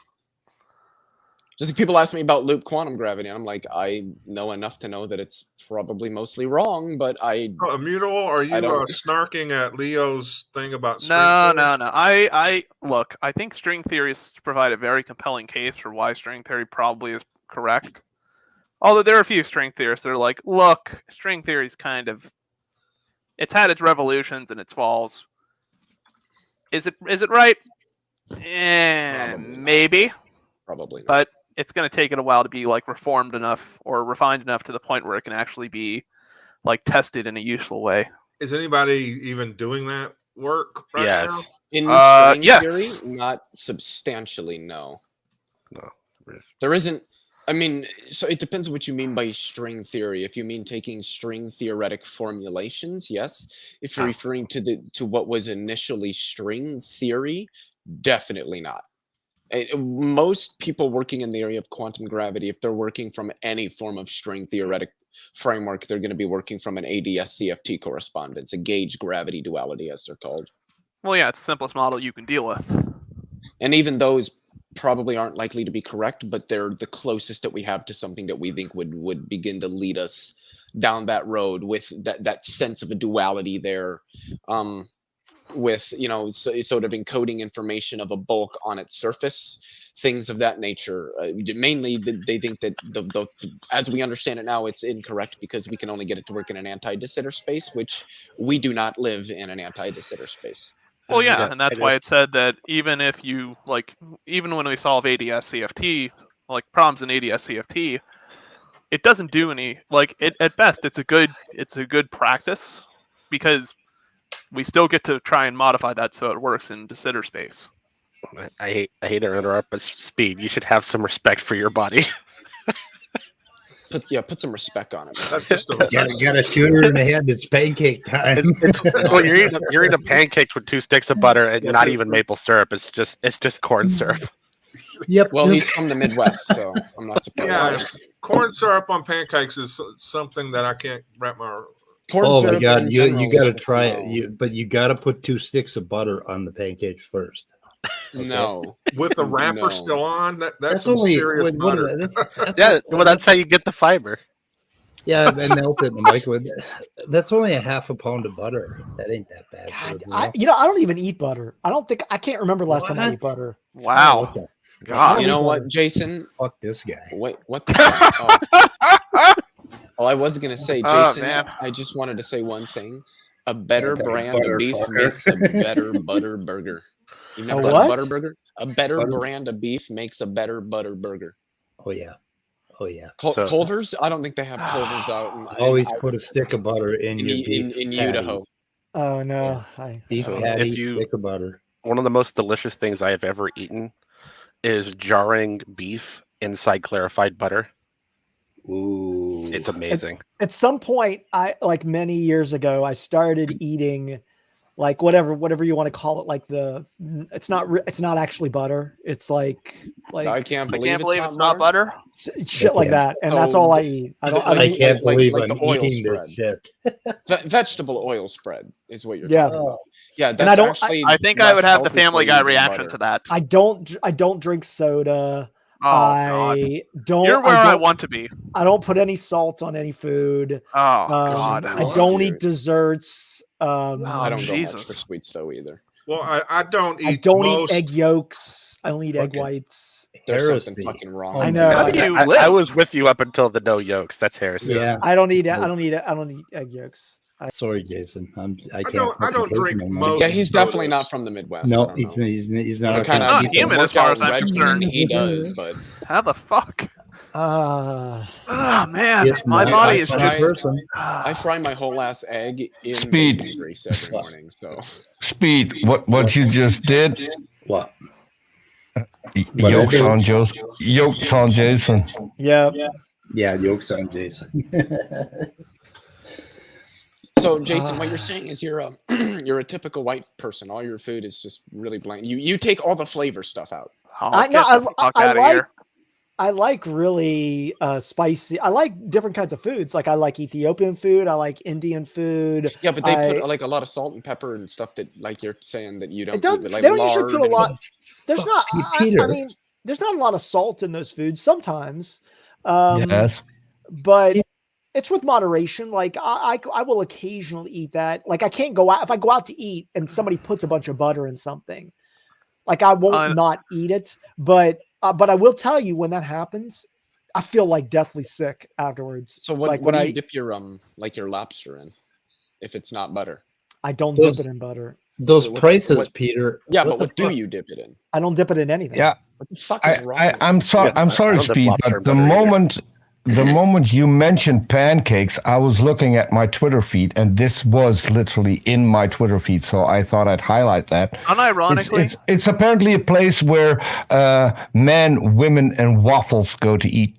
Just like people ask me about loop quantum gravity, and I'm like, I know enough to know that it's probably mostly wrong, but Immutable, are you snarking at Leo's thing about string theory? No. I look. I think string theorists provide a very compelling case for why string theory probably is correct. Although there are a few string theorists that are like, look, string theory is kind of, it's had its revolutions and its falls. Is it right? Maybe. Probably not. But it's going to take it a while to be like reformed enough or refined enough to the point where it can actually be like tested in a useful way. Is anybody even doing that work right now? In string yes. theory, not substantially, no. No. There isn't. I mean, so it depends on what you mean by string theory. If you mean taking string theoretic formulations, yes. If you're referring to what was initially string theory, definitely not. Most people working in the area of quantum gravity, if they're working from any form of string theoretic framework, they're going to be working from an ADS-CFT correspondence, a gauge gravity duality, as they're called. Well, yeah, it's the simplest model you can deal with. And even those probably aren't likely to be correct, but they're the closest that we have to something that we think would begin to lead us down that road with that sense of a duality there. With sort of encoding information of a bulk on its surface, things of that nature. Mainly, they think that the as we understand it now, it's incorrect because we can only get it to work in an anti-de Sitter space, which we do not live in an anti-de Sitter space. Well, yeah, and that's why it said that even if you even when we solve ADS-CFT, like problems in ADS-CFT, it doesn't do any at best. It's a good practice because we still get to try and modify that so it works in de Sitter space. I hate to interrupt, but Speed, you should have some respect for your body. Put some respect on it. That's just you got to shoot her in the head. It's pancake time. Well, you're eating pancakes with 2 sticks of butter and not even maple syrup. It's just corn syrup. Yep. Well, he's from the Midwest, so I'm not surprised. Yeah, corn syrup on pancakes is something that I can't wrap my. Oh my God! You got to try it. But you got to put 2 sticks of butter on the pancakes first. Okay. No, with the wrapper still on. That's some only, serious butter. That's how you get the fiber. Yeah, and melt it in the microwave. That's only a half a pound of butter. That ain't that bad. God, I don't even eat butter. I can't remember the last time I ate butter. Wow. Oh, okay. God, you know what, Jason? Fuck this guy. Wait, what the Oh, I was gonna say, Jason, I just wanted to say one thing. A better brand of beef makes a better butter burger. You know what? Butter burger? A better brand of beef makes a better butter burger. Oh yeah. Oh yeah. Culver's? I don't think they have Culver's out. Always put a stick of butter in your beef in Idaho. Oh no. Beef patty, stick of butter. One of the most delicious things I have ever eaten is jarring beef inside clarified butter. Ooh, it's amazing. At some point, many years ago, I started eating whatever you want to call it. It's not actually butter. It's like I can't believe it's not butter. Shit like that, and that's all I eat. I can't believe I'm eating this shit. Vegetable oil spread is what you're talking about. Yeah, that's I think I would have the Family Guy reaction to that. I don't drink soda. I don't. You're where I want to be. I don't put any salt on any food. Oh God! I don't eat desserts. I don't go much for sweets though either. Well, I don't eat. I don't eat egg yolks. I only eat egg whites. There's something fucking wrong. I know. I was with you up until the no yolks. That's heresy. Yeah. I don't eat egg yolks. Sorry, Jason. I can't. I don't fucking drink take him most Yeah, he's definitely sodas. not from the Midwest. I No, don't he's know. he's not. The a kind He's not of human as far as I'm concerned. He does, but How the fuck? Uh, Oh man, It's my not body a is funny just. person. I fry my whole ass egg in Speed. bacon grease every morning. So Speed. What you just did? What? Yolks on Joseph. Yolks on Jason. yeah. Yeah, yolks on Jason. So, Jason, what you're saying is you're you're a typical white person. All your food is just really bland. You take all the flavor stuff out. Oh, I get the fuck I out of like here. I like really spicy. I like different kinds of foods. Like I like Ethiopian food. I like Indian food. Yeah, but they put like a lot of salt and pepper and stuff that, like you're saying, that you don't. It does. Eat, like They don't usually put a lard lot. and- There's Fuck, not. I Peter. mean, there's not a lot of salt in those foods sometimes. Yes. But it's with moderation. Like I will occasionally eat that. Like I can't go out if I go out to eat and somebody puts a bunch of butter in something. Like I won't not eat it. But I will tell you when that happens, I feel like deathly sick afterwards. So what? Like What when do you I dip your like your lobster in? If it's not butter. I don't Those- dip it in butter. Those What- prices, what- Peter. Yeah, but the what do fuck? you dip it in? I don't dip it in anything. Yeah. What the fuck is wrong? with I'm you? sorry. Yeah, I'm I sorry, don't dip Speed. lobster But in the butter either. moment you mentioned pancakes, I was looking at my Twitter feed, and this was literally in my Twitter feed. So I thought I'd highlight that. Unironically, It's apparently a place where men, women, and waffles go to eat.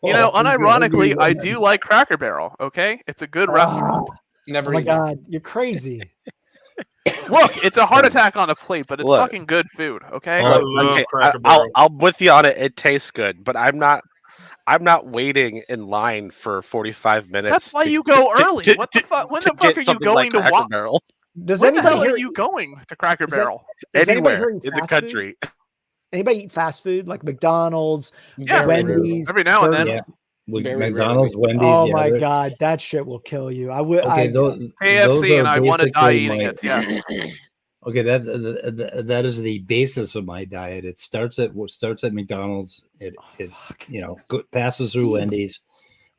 you know, unironically, I do like Cracker Barrel. Okay, it's a good restaurant. Never Oh my eaten it. god, you're crazy. Look, it's a heart attack on a plate, but it's Look. fucking good food. Okay. I love Cracker Barrel. I'm with you on it. It tastes good, but I'm not waiting in line for 45 minutes. That's why to- you go to- early. to- What the to- fuck? When to the fuck get are you something going like to Cracker what? Barrel Does When the anybody hell here are you going to Cracker Is that- Barrel? does anybody anywhere here eat in the fast food? country. Anybody eat fast food like McDonald's, Yeah, Very rarely. Wendy's? every now and then. Yeah. With Very McDonald's, rarely. Wendy's. Oh yeah, my they're- god, that shit will kill you. I would. Okay, I, those KFC, are and I want to die basically eating my- it. Yes. Okay, that is the basis of my diet. It starts at McDonald's. It passes through Wendy's,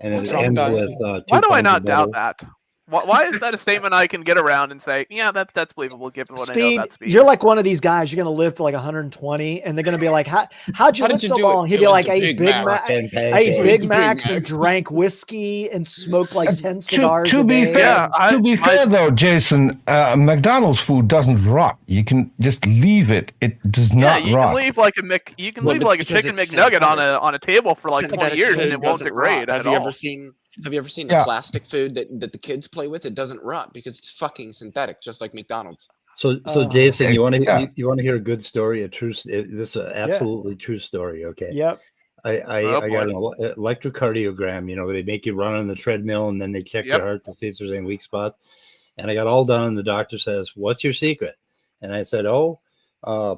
and it Trump ends diet. with. 2 Why do I pounds not of doubt butter. that? Why is that a statement I can get around and say, yeah, that's believable given what I know Speed, about Speed? you're like one of these guys. You're gonna live to like 120, and they're gonna be like, "How'd you How live did you so do it? long?" He'd It be was like, the "I ate Big Big Mac Mac, And I ate Big Big Mac. Macs and drank whiskey and smoked like 10 cigars To a be day." fair, Yeah, to be fair though, Jason, McDonald's food doesn't rot. You can just leave it. It does Yeah, not you rot. can leave like you can Well, leave it's like a because chicken it's McNugget on synthetic. a table for like 20 Synthetic years and food it won't doesn't degrade rot. at all. Have you ever seen Yeah. the plastic food that the kids play with? It doesn't rot because it's fucking synthetic, just like McDonald's. So Oh. Jason, you want to Yeah. you want to hear a good story? This is an absolutely true story. Okay. Yep. I got an electrocardiogram. Where they make you run on the treadmill and then they check Yep. your heart to see if there's any weak spots. And I got all done, and the doctor says, "What's your secret?" And I said,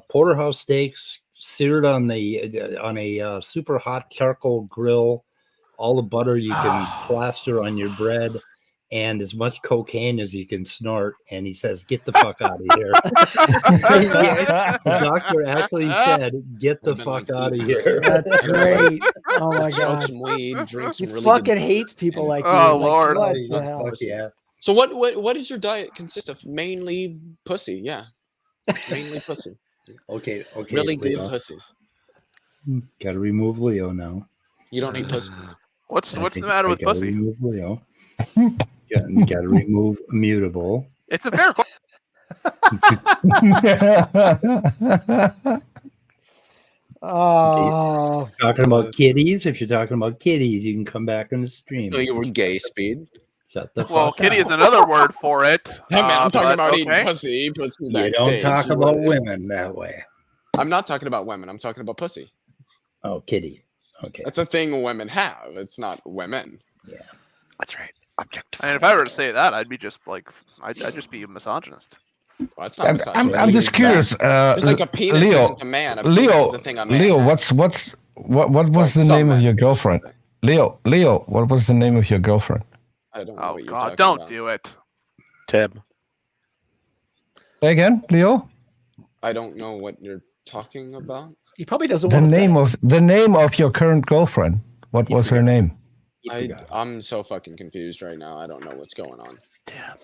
porterhouse steaks seared on a super hot charcoal grill, all the butter you can plaster on your bread, and as much cocaine as you can snort. And he says, "Get the fuck out of here." The doctor actually said, "Get the Would've been fuck like out of eating here." That's great. Oh my Smoke god. some weed, drink some He really fucking good. hates people like you. Oh, He's like, Lord. what Oh, the hell? fuck yeah. So what does your diet consist of? Mainly pussy, yeah. Mainly pussy. Okay. Really good Leo. pussy. Got to remove Leo now. You don't eat pussy. What's I the think matter I with gotta pussy? Remove Leo. Got to remove Immutable. It's a fair question. Oh, Talking about kitties. If you're talking about kitties, you can come back on the stream. So you were gay, Speed. Shut the fuck Well, up. kitty is another word for it. Hey man, I'm talking but about eating okay. pussy. Pussy You backstage. don't talk You about wanna- women that way. I'm not talking about women. I'm talking about pussy. Oh, kitty. Okay. That's a thing women have. It's not women. That's right. Objective. And if I were to say that, I'd be just like, I'd just be a misogynist. Well, that's not I'm misogyny. just curious. Just like a penis Leo, isn't a man. A penis Leo, is a thing a man Leo, has. what was Well, the some name of men. your girlfriend? Leo, what was the name of your girlfriend? I don't know Oh what you're God, talking don't about. do it. Tim. Say again, Leo. I don't know what you're talking about. he probably doesn't The want to name of your current girlfriend. What was her name? I'm so fucking confused right now. I don't know what's going on. Damn.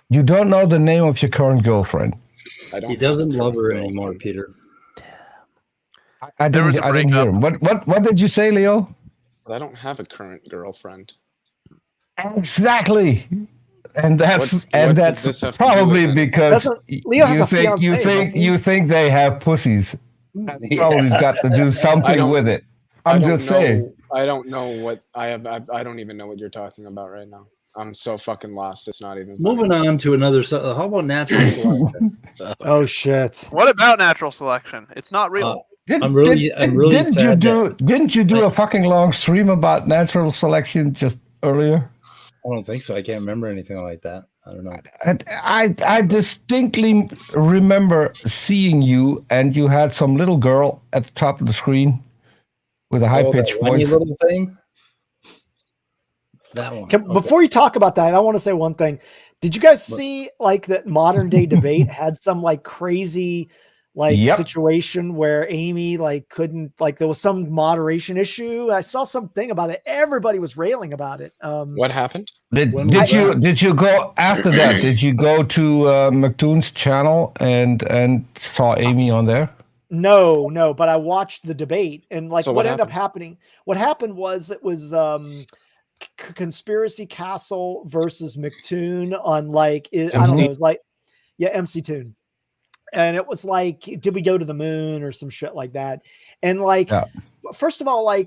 You don't know the name of your current girlfriend. I don't. He doesn't have a love her current anymore, girlfriend. Peter. I There was didn't. a I didn't hear him. What did you say, Leo? But I don't have a current girlfriend. Exactly. And that's What does that's this have to do probably with because Doesn't- Leo has you a think fiancée, doesn't he? you think they have pussies. That's probably got to do I something don't- with it. I I'm don't just know. saying. I don't know what I have. I don't even know what you're talking about right now. I'm so fucking lost. It's not even. Moving on to another. How about natural selection? Oh shit. What about natural selection? It's not real. I'm really didn't sad you do a fucking long stream about natural selection just earlier? I don't think so. I can't remember anything like that. I don't know. And I distinctly remember seeing you, and you had some little girl at the top of the screen with a high-pitched that whiny voice. little thing. That one. Okay. Before you talk about that, I want to say one thing. Did you guys see like that modern day debate had some like crazy situation where Amy like couldn't there was some moderation issue? I saw something about it. Everybody was railing about it. What happened? Did you go after that? Did you go to McToon's channel and saw Amy on there? No, but I watched the debate and So what ended up happening. What happened was it was Conspiracy Castle versus McToon on I don't know, it was MC Toon. And it was like, did we go to the moon or some shit like that? And first of all,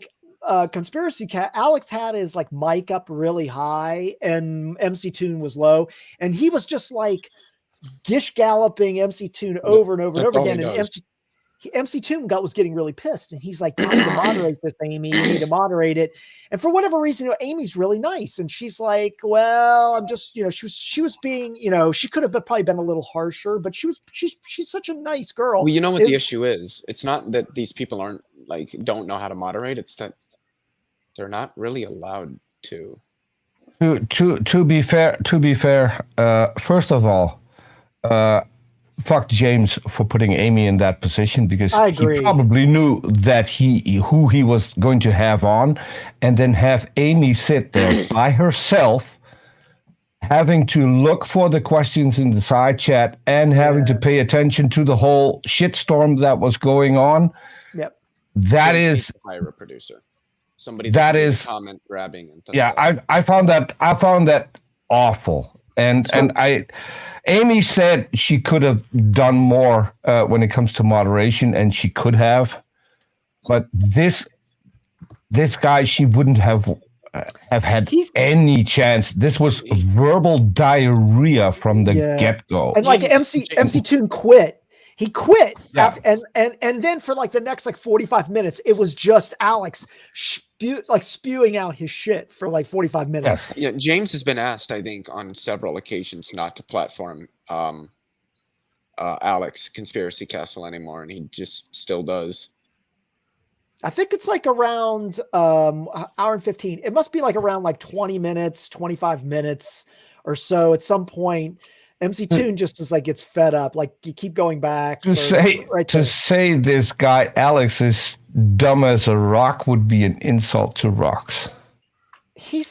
Conspiracy Cat Alex had his mic up really high and MC Toon was low, and he was just gish galloping MC Toon over and over and over again. And MC Toon was getting really pissed, and he's like, "You need to moderate this, Amy. You need to moderate it." And for whatever reason, Amy's really nice, and she's like, "Well, I'm just, she was being, she could have probably been a little harsher, but she's such a nice girl." Well, you know what the issue is? It's not that these people aren't don't know how to moderate. It's that they're not really allowed to. To be fair, first of all, fuck James for putting Amy in that position, because he probably knew that who he was going to have on, and then have Amy sit there by herself, having to look for the questions in the side chat and having to pay attention to the whole shitstorm that was going on. Yep. That is hire a producer. Somebody that is comment grabbing. And I found that awful. And Amy said she could have done more when it comes to moderation, and she could have, but this guy, she wouldn't have had any chance. This was verbal diarrhea from the get-go. And MC Toon quit. He quit, and then for the next 45 minutes, it was just Alex spewing out his shit for 45 minutes. Yes. Yeah, James has been asked, I think, on several occasions not to platform Alex Conspiracy Castle anymore, and he just still does. I think it's around hour and 15. It must be around 20 minutes, 25 minutes or so. At some point, MC Toon just is gets fed up. You keep going back. To say this guy Alex is dumb as a rock would be an insult to rocks.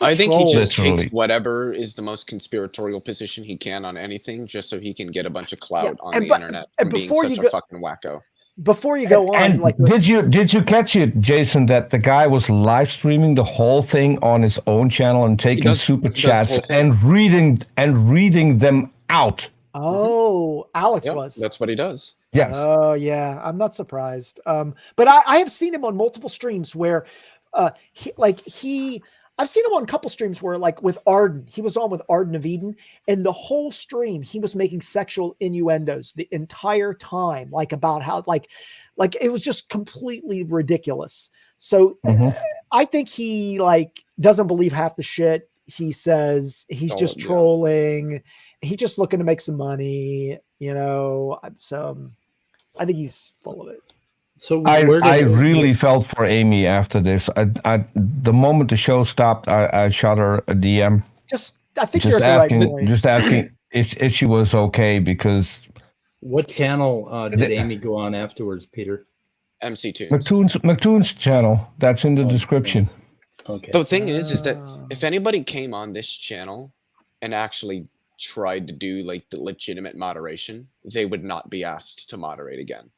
I think he just takes whatever is the most conspiratorial position he can on anything, just so he can get a bunch of clout on the internet and being such a fucking wacko. Before you go on, did you catch it, Jason, that the guy was live streaming the whole thing on his own channel and taking super chats and reading them out? Oh, Alex was. That's what he does. Yes. Oh, yeah. I'm not surprised. But I have seen him on multiple streams where I've seen him on a couple streams where with Arden, he was on with Arden of Eden, and the whole stream he was making sexual innuendos the entire time, about how it was just completely ridiculous. So I think he doesn't believe half the shit he says. He's just trolling. He's just looking to make some money, so I think he's full of it. So I really felt for Amy after this. The moment the show stopped, I shot her a DM. I think you're at the right point. Just asking if she was okay, because. What channel did Amy go on afterwards, Peter? MC Toons. McToon's channel. That's in the description. Okay. The thing is that if anybody came on this channel and actually tried to do like the legitimate moderation, they would not be asked to moderate again.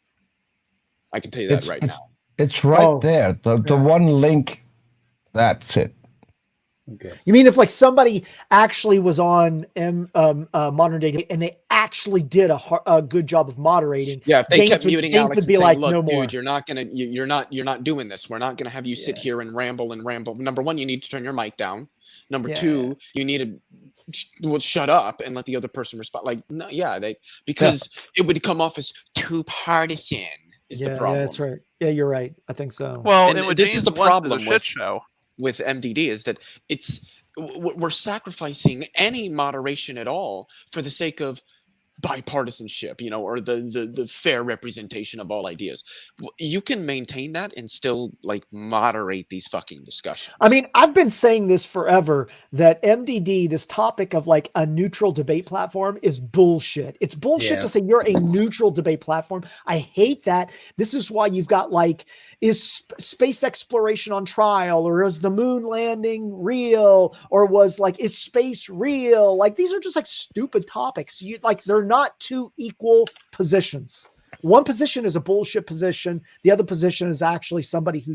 I can tell you that right now. It's right there. The one link. That's it. Okay. You mean if like somebody actually was on Modern Day and they actually did a good job of moderating? Yeah, if they James kept muting Alex would and be saying, like, "Look, no dude, more. you're not doing this. We're not gonna have you sit here and ramble and ramble." Number one, you need to turn your mic down. Number two, you need to shut up and let the other person respond. Like, no, because it would come off as too partisan. Is the problem? Yeah, that's right. Yeah, you're right. I think so. Well, And and what this James is the wants problem is a shit show. with MDD is that we're sacrificing any moderation at all for the sake of bipartisanship, or the fair representation of all ideas. You can maintain that and still like moderate these fucking discussions. I mean, I've been saying this forever, that MDD, this topic of like a neutral debate platform, is bullshit. It's bullshit to say you're a neutral debate platform. I hate that. This is why you've got like, is space exploration on trial, or is the moon landing real, or is space real? Like, these are just like stupid topics. They're not two equal positions. One position is a bullshit position. The other position is actually somebody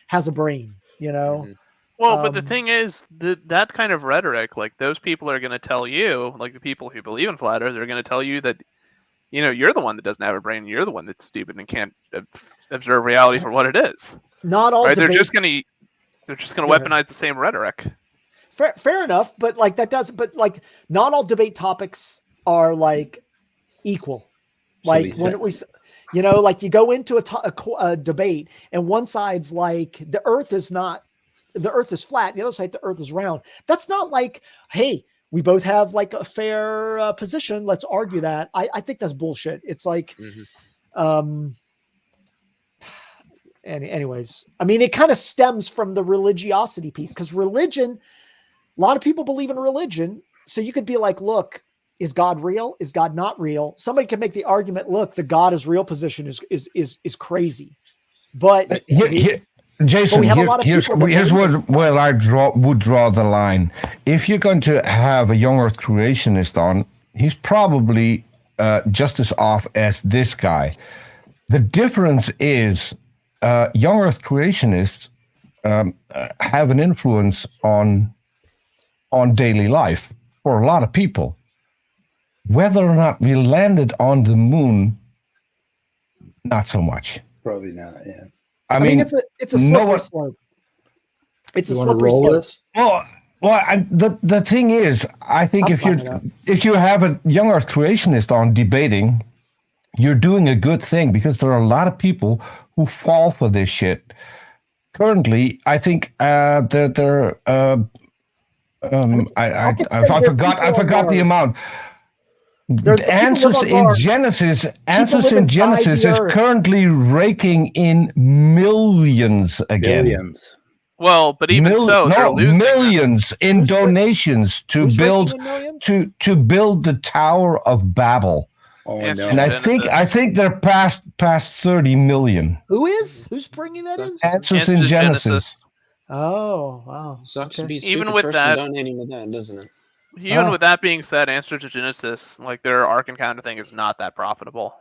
has a brain, Mm-hmm. Well, but the thing is that kind of rhetoric, like those people are going to tell you, like the people who believe in flat Earth are going to tell you that, you're the one that doesn't have a brain. You're the one that's stupid and can't observe reality for what it is. Not all. Right? Debates, they're just going to weaponize the same rhetoric. Fair enough, but not all debate topics are like equal. Like when it was, like you go into a debate and one side's like the Earth is flat, the other side the Earth is round. That's not like, hey, we both have like a fair position. Let's argue that. I think that's bullshit. It's like, anyways, I mean, it kind of stems from the religiosity piece, because religion, a lot of people believe in religion. So you could be like, look, is God real? Is God not real? Somebody can make the argument, look, the God is real position is crazy. But Jason, we have a lot of here's where I would draw the line. If you're going to have a young Earth creationist on, he's probably just as off as this guy. The difference is young Earth creationists have an influence on daily life for a lot of people. Whether or not we landed on the moon, not so much. Probably not. Yeah. I mean, it's a slippery slope. It's a slippery slope. Well, the thing is, I think if you have a young Earth creationist on debating, you're doing a good thing, because there are a lot of people who fall for this shit. Currently, I think I forgot the amount. Answers in Genesis is currently raking in millions again. Billions. Well, but even they're losing millions in donations to build the Tower of Babel. Oh, no. And I think they're past 30 million. Who's bringing that in? Answers in Genesis. Oh, wow. Sucks to be a stupid even with person that, donating to that, doesn't it? Even with that being said, Answer to Genesis, like their Ark Encounter thing is not that profitable.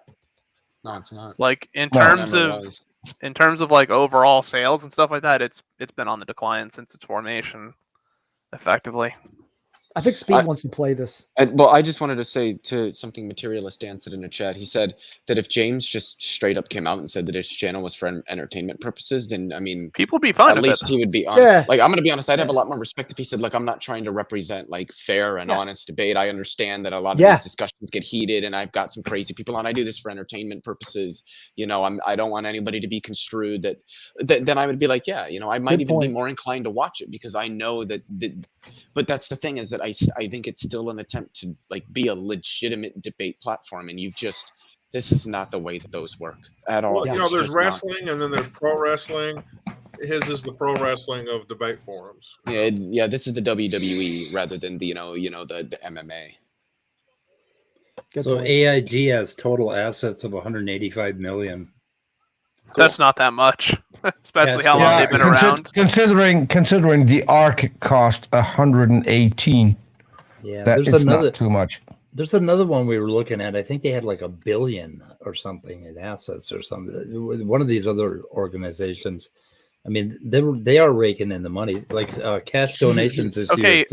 No, it's not. Like in terms of like overall sales and stuff like that, it's been on the decline since its formation, effectively. I think Speed wants to play this. Well, I just wanted to say to something Materialist Dan said in the chat. He said that if James just straight up came out and said that his channel was for entertainment purposes, then I mean, people would be fine. At least he would be honest. Yeah. Like, I'm gonna be honest. I'd have a lot more respect if he said, "Like, I'm not trying to represent like fair and honest debate. I understand that a lot of these discussions get heated, and I've got some crazy people on. I do this for entertainment purposes. I don't want anybody to be construed that." Then I would be like, yeah, I might even be more inclined to watch it, because I know that. But that's the thing, is that I think it's still an attempt to like be a legitimate debate platform, and this is not the way that those work at all. Well, there's wrestling, and then there's pro wrestling. His is the pro wrestling of debate forums. Yeah. This is the WWE rather than the the MMA. So AIG has total assets of 185 million. Cool. That's not that much. especially how long they've been around. Considering the Ark cost 118. Yeah, that there's is another not too much. There's another one we were looking at. I think they had like $1 billion or something in assets or something. One of these other organizations. I mean, they are raking in the money. Like cash donations this year,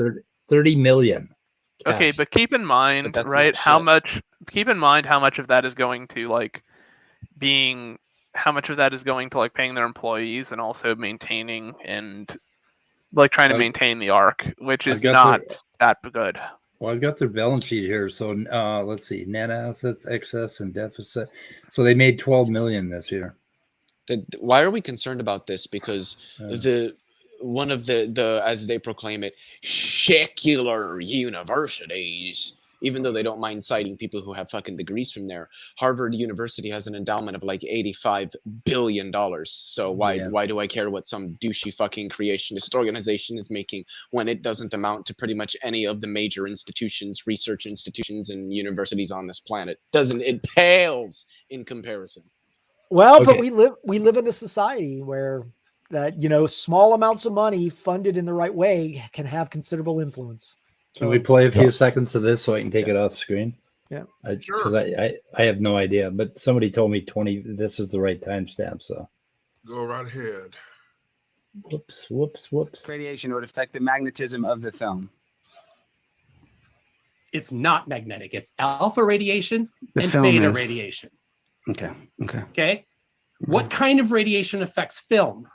30 million. Cash. Okay, but keep in mind, right? Keep in mind how much of that is going to like how much of that is going to like paying their employees and also maintaining and like trying to maintain the Ark, which is not that good. Well, I've got their balance sheet here. So let's see, net assets, excess, and deficit. So they made 12 million this year. Why are we concerned about this? Because one of the as they proclaim it, secular universities, even though they don't mind citing people who have fucking degrees from there, Harvard University has an endowment of like $85 billion. So why do I care what some douchey fucking creationist organization is making when it doesn't amount to pretty much any of the major institutions, research institutions, and universities on this planet? It pales in comparison. Well, but we live in a society where that, small amounts of money funded in the right way can have considerable influence. Can we play a few seconds of this so I can take it off the screen? Yeah. Because I have no idea, but somebody told me this is the right timestamp, so. Go right ahead. Whoops. Radiation would affect the magnetism of the film. It's not magnetic. It's alpha radiation and film beta is. radiation. Okay. What kind of radiation affects film?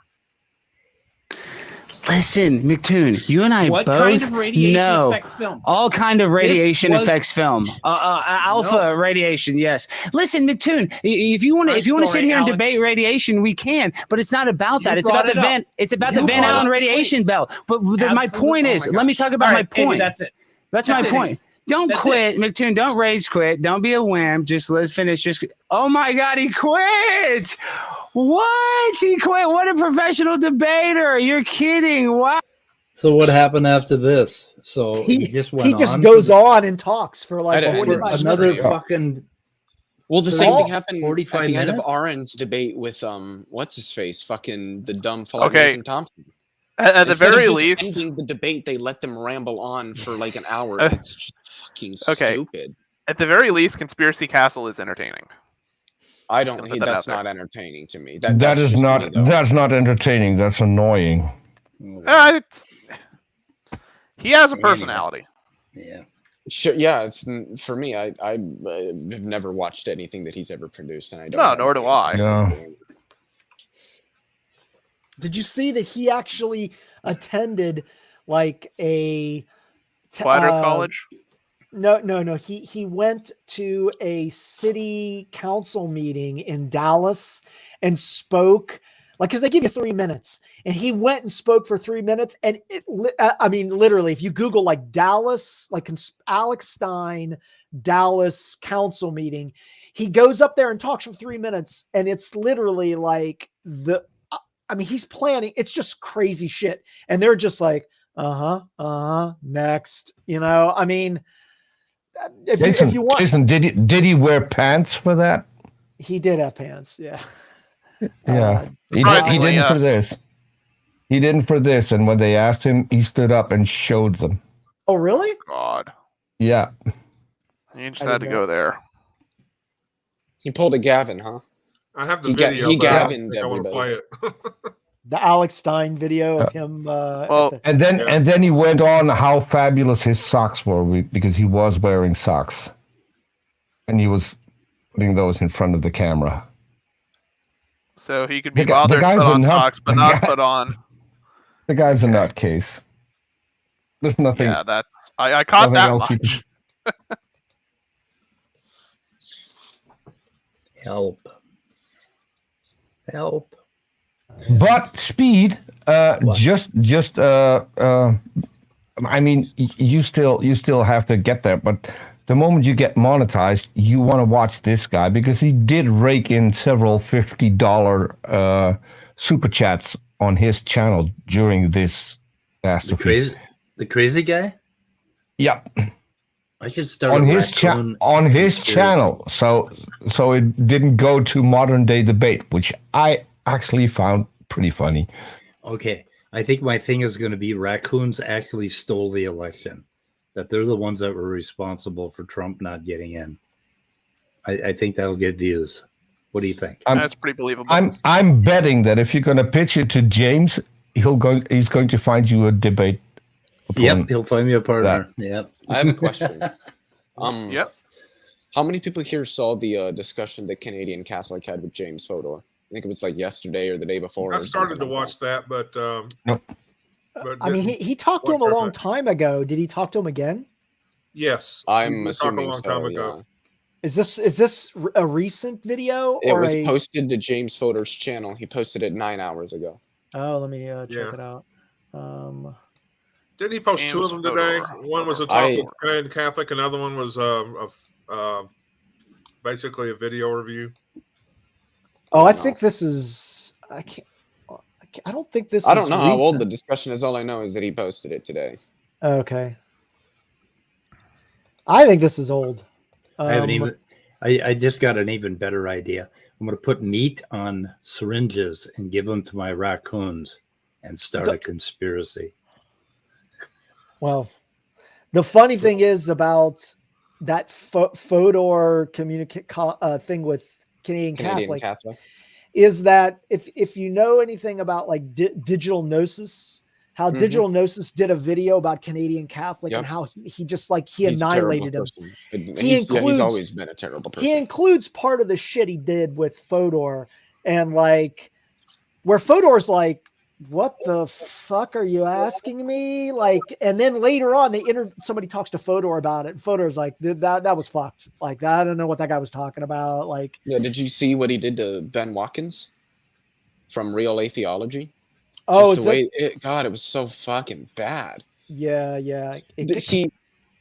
Listen, McToon, you and I What both kind of radiation know affects film? all kind of radiation affects film. Alpha radiation, yes. Listen, McToon, if you want to sit here and debate radiation, we can, but it's not about that. It's about the Van Allen radiation belt. But my point is, let me talk about my point. That's it. That's my point. Don't quit, McToon. Don't rage quit. Don't be a wimp. Just let's finish. Oh my God, he quit. What? He quit? What a professional debater. You're kidding. Wow. So what happened after this? So he just went on. He just goes on and talks for like another fucking. Well, the same thing happened 45 at the minutes? end of Aaron's debate with what's his face, fucking the dumb fellow Nathan Thompson. At the very least, ending the debate, they let them ramble on for like an hour. It's just fucking stupid. At the very least, Conspiracy Castle is entertaining. I don't. That's not entertaining to me. That's not entertaining. That's annoying. He has a personality. Yeah. Sure. Yeah. It's for me. I have never watched anything that he's ever produced, and I don't. No, nor do I. Yeah. Did you see that he actually attended like a Flat Earth college? No. He went to a city council meeting in Dallas and spoke, like, because they give you 3 minutes, and he went and spoke for 3 minutes, and literally, if you Google like Dallas, like Alex Stein Dallas council meeting, he goes up there and talks for 3 minutes, and it's literally like he's planning. It's just crazy shit. And they're just like, next, if you want. Jason, did he wear pants for that? He did have pants. Yeah. Yeah. He didn't for this. He didn't for this. And when they asked him, he stood up and showed them. Oh, really? God. Yeah. He just had to go there. He pulled a Gavin, huh? I have the video. He Gavined I want to play it. The Alex Stein video of him. And then he went on how fabulous his socks were because he was wearing socks, and he was putting those in front of the camera. So he could be bothered to put on socks, but not put on. The guy's a nutcase. There's nothing. Yeah, that's I caught that much. Help. But speed, you still have to get there. But the moment you get monetized, you want to watch this guy because he did rake in several $50 super chats on his channel during this catastrophe. The crazy guy? Yep. I should start on his channel, so it didn't go to modern day debate, which I actually found pretty funny. Okay, I think my thing is going to be raccoons actually stole the election. That they're the ones that were responsible for Trump not getting in. I think that'll get views. What do you think? That's pretty believable. I'm betting that if you're going to pitch it to James, he's going to find you a debate. Yep, he'll find me a partner. That. Yep. I have a question. Yep. How many people here saw the discussion that Canadian Catholic had with James Fodor? I think it was like yesterday or the day before. I started to watch that, but I mean, he talked to him a long time ago. Did he talk to him again? Yes, I'm we assuming talked a long time ago. Yeah. Is this a recent video? It was posted to James Fodor's channel. He posted it 9 hours ago. Oh, let me check it out. Didn't he post James two of them today? Fodor. One was a talk with Canadian Catholic. Another one was basically a video review. Oh, I think this is. I don't think this. I don't know how old the discussion is. All I know is that he posted it today. Okay. I think this is old. I haven't even. I just got an even better idea. I'm going to put meat on syringes and give them to my raccoons and start a conspiracy. Well, the funny thing is about that Fodor thing with Canadian Catholic is that if you know anything about like digital gnosis, how digital gnosis did a video about Canadian Catholic and how he just like he annihilated him. He's always been a terrible person. He includes part of the shit he did with Fodor, and like where Fodor's like, what the fuck are you asking me? Like, and then later on, somebody talks to Fodor about it. And Fodor's like, that was fucked. Like, I don't know what that guy was talking about. Like, yeah, did you see what he did to Ben Watkins from Real Atheology? Oh, God, it was so fucking bad. Yeah.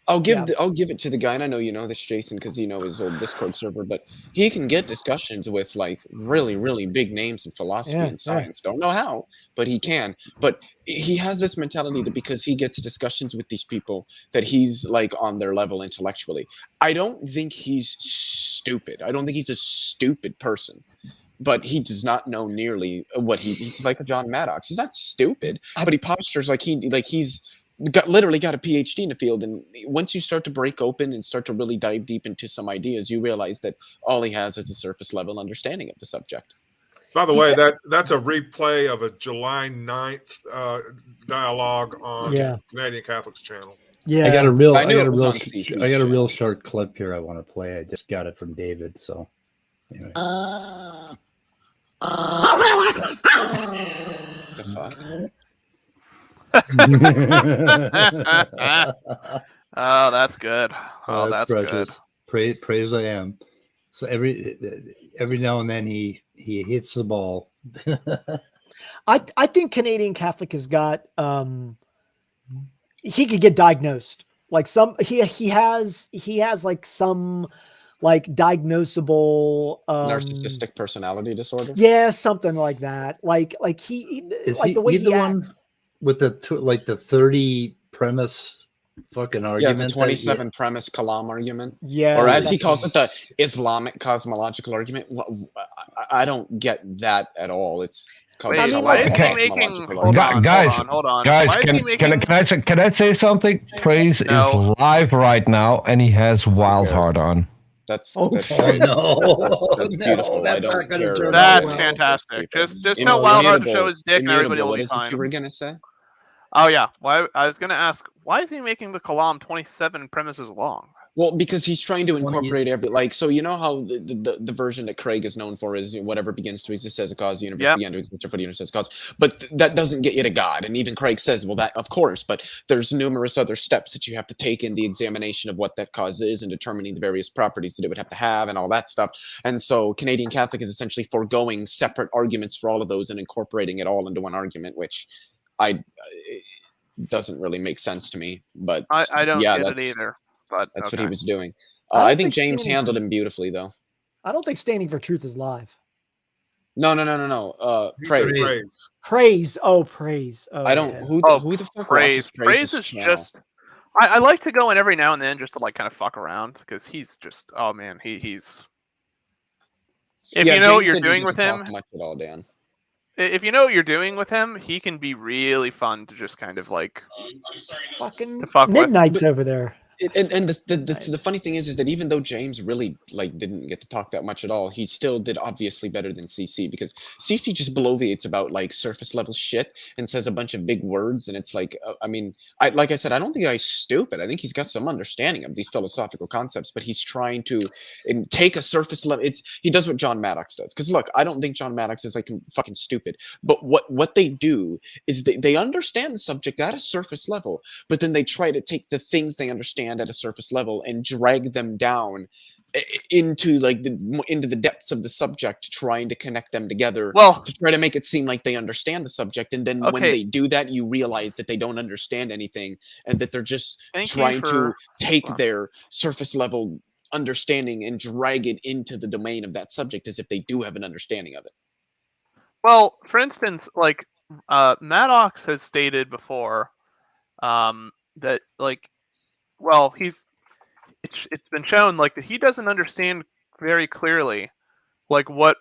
I'll give it to the guy, and I know you know this, Jason, because you know his old Discord server, but he can get discussions with like really, really big names in philosophy and science. Don't know how, but he can. But he has this mentality that because he gets discussions with these people that he's like on their level intellectually. I don't think he's stupid. I don't think he's a stupid person. But he does not know nearly what he's like a John Maddox. He's not stupid, but he postures like he's literally got a PhD in the field. And once you start to break open and start to really dive deep into some ideas, you realize that all he has is a surface level understanding of the subject. By the way, that's a replay of a July 9th dialogue on Canadian Catholic's channel. Yeah, I got a real short clip here I want to play. I just got it from David. So anyway. The fuck? Oh, that's good. Oh, that's precious. good. Praise I am. So every now and then he hits the ball. I think Canadian Catholic has got he could get diagnosed. Like he has like some like diagnosable narcissistic personality disorder. Yeah, something like that. Like he is like he, the way he the acts. one with the 30 premise fucking argument. Yeah, the 27 premise Kalam argument. Yeah, or as he calls it, the Islamic cosmological argument. I don't get that at all. It's called Wait, Hold on. Guys, can I say something? Praise is live right now, and he has Wild Heart on. That's okay. That's beautiful. That's not going to turn That's out well. fantastic. Just tell Wild Heart to show his dick, and everybody will be fine. What you were gonna say? Oh yeah. Well, I was gonna ask, why is he making the Kalam 27 premises long? Well, because he's trying to incorporate so you know how the version that Craig is known for is whatever begins to exist as a cause, the universe began to exist for the universe as a cause. But that doesn't get you to God. And even Craig says, well, that of course, but there's numerous other steps that you have to take in the examination of what that cause is and determining the various properties that it would have to have and all that stuff. And so Canadian Catholic is essentially foregoing separate arguments for all of those and incorporating it all into one argument, which it doesn't really make sense to me. But I don't get it either. But that's what he was doing. I think James handled him beautifully, though. I don't think Standing for Truth is live. No. Praise. Praise. Oh, Praise. Oh, I don't. Who the fuck Praise? Praise is channel? just. I like to go in every now and then just to like kind of fuck around because he's just. Oh man, he's. If you know what you're doing with him. Much at all, Dan. if you know what you're doing with him, he can be really fun to just kind of like Fucking to fuck with. Midnight's over there. And the funny thing is that even though James really like didn't get to talk that much at all, he still did obviously better than CC, because CC just bloviates about like surface level shit and says a bunch of big words, and it's like I mean, like I said, I don't think he's stupid. I think he's got some understanding of these philosophical concepts, but he's trying to take a surface level. He does what John Maddox does. Because look, I don't think John Maddox is like fucking stupid, but what they do is they understand the subject at a surface level, but then they try to take the things they understand at a surface level and drag them down into like into the depths of the subject, trying to connect them together, to try to make it seem like they understand the subject. And then when they do that, you realize that they don't understand anything, and that they're just trying to take their surface level understanding and drag it into the domain of that subject as if they do have an understanding of it. Well, for instance, like Maddox has stated before that like, well, it's been shown like that he doesn't understand very clearly like what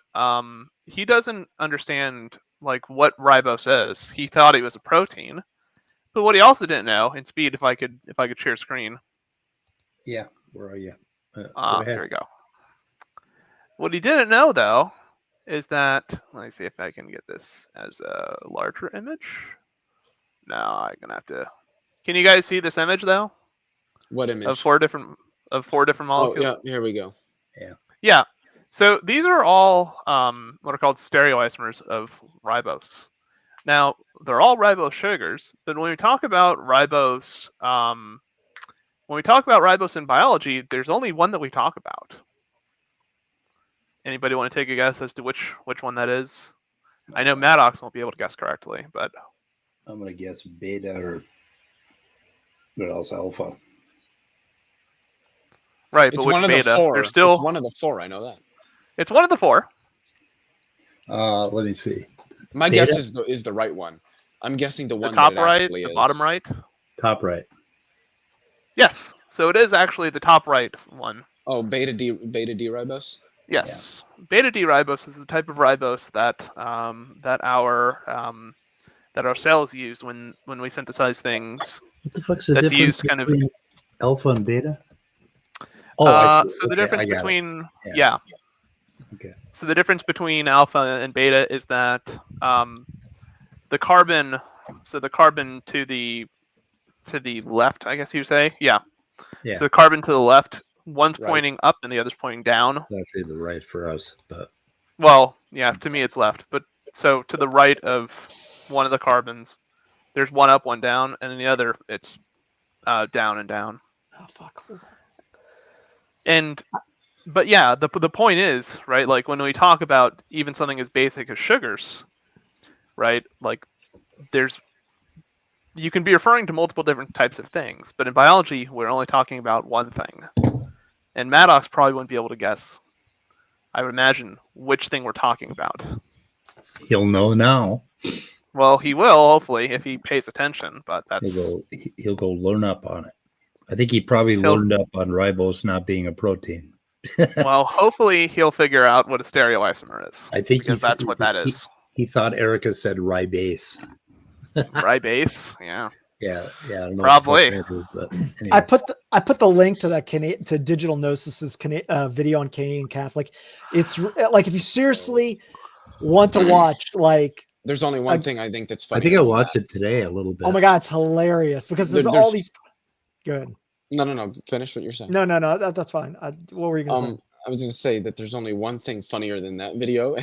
he doesn't understand like what ribose is. He thought it was a protein, but what he also didn't know, and Speed, if I could share screen. Yeah, where are you? There we go. What he didn't know though is that, let me see if I can get this as a larger image. No, I'm gonna have to. Can you guys see this image though? What image? Of four different molecules. Oh yeah, here we go. Yeah. So these are all what are called stereoisomers of ribose. Now they're all ribose sugars, but when we talk about ribose, in biology, there's only one that we talk about. Anybody want to take a guess as to which one that is? I know Maddox won't be able to guess correctly, but I'm gonna guess beta or what else? Alpha. Right, It's but one of beta? the four. There's still It's one of the four. I know that. It's one of the four. Let me see. My Beta? guess is the right one. I'm guessing the one The top that it right, actually the is. bottom right. Top right. Yes, so it is actually the top right one. Oh, beta D ribose. Yes, beta D ribose is the type of ribose that our cells use when we synthesize things. What the fuck's the that's difference used kind of between alpha and beta? Oh, I see. So the difference between Okay. So the difference between alpha and beta is that the carbon to the left, I guess you say, yeah. So the carbon to the left, one's pointing up and the other's pointing down. It's actually the right for us, but well, yeah, to me it's left. But so to the right of one of the carbons, there's one up, one down, and in the other it's down and down. Oh fuck. But yeah, the point is, right, like when we talk about even something as basic as sugars, right, like you can be referring to multiple different types of things, but in biology we're only talking about one thing. And Maddox probably wouldn't be able to guess, I would imagine, which thing we're talking about. he'll know now. Well, he will, hopefully, if he pays attention, but that's... He'll go learn up on it. I think he probably learned up on ribose not being a protein. Well, hopefully he'll figure out what a stereoisomer is. I think because that's what that is. He thought Erica said ribase. Ribase, yeah. Yeah. I don't know probably. But anyway. I put the link to that to Digital Gnosis's video on Canadian Catholic. It's like if you seriously want to watch, like, there's only one thing I think that's funny. I think I watched it today a little bit. Oh my god, it's hilarious because there's all these. Good. No. Finish what you're saying. No. That's fine. What were you gonna say? I was gonna say that there's only one thing funnier than that video.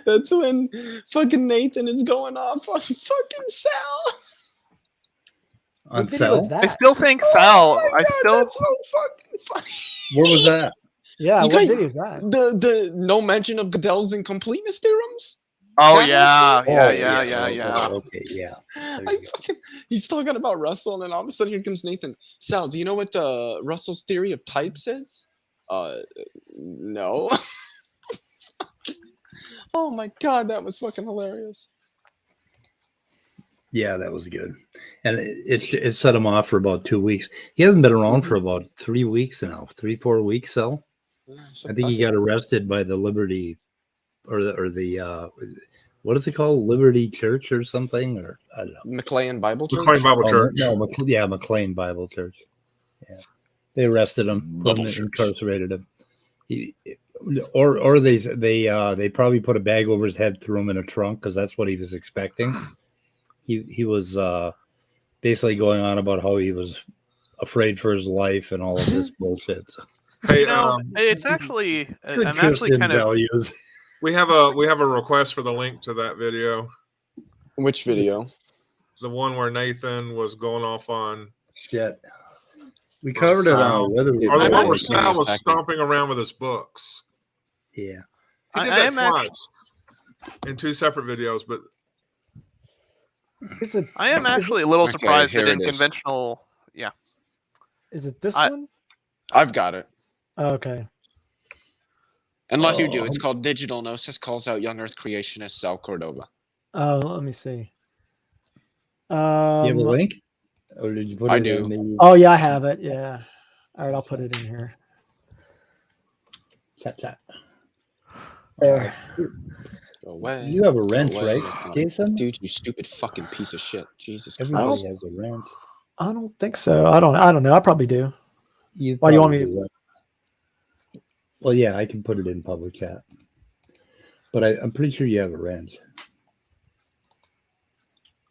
That's when fucking Nathan is going off on fucking Sal. On Sal? I still think Sal. That's so fucking funny. Where was that? Yeah, what video is that? The no mention of Gödel's incompleteness theorems. Oh yeah. Okay, yeah. He's talking about Russell, and then all of a sudden here comes Nathan. Sal, do you know what Russell's theory of types is? No. Oh my god, that was fucking hilarious. Yeah, that was good. And it set him off for about 2 weeks. He hasn't been around for about 3 weeks now, 3-4 weeks. So I think he got arrested by the Liberty or the what is it called, Liberty Church or something, or I don't know. McLean Bible Church. McLean Bible Church. McLean Bible Church. Yeah, they arrested him, incarcerated him. Or they probably put a bag over his head, threw him in a trunk because that's what he was expecting. He was basically going on about how he was afraid for his life and all of this bullshit. So. Hey, it's actually I'm Christian actually kind values. of. We have a request for the link to that video. Which video? The one where Nathan was going off on shit. We covered it on or the one where Sal was stomping around with his books. Yeah, he did that twice in 2 separate videos. But I am actually a little surprised that in conventional. Yeah, is it this one? I've got it. Okay. Unless you do, it's called Digital Gnosis calls out young Earth creationist Sal Cordova. Oh, let me see. You have a link? Or did you put I it do. in the... Oh yeah, I have it. Yeah. All right, I'll put it in here. Chat. There. Go away. You have a wrench, right, Jason? Dude, you stupid fucking piece of shit. Jesus Everybody Christ. has a wrench. I don't think so. I don't know. I probably do. Why do you want me to? Well, yeah, I can put it in public chat. But I'm pretty sure you have a wrench.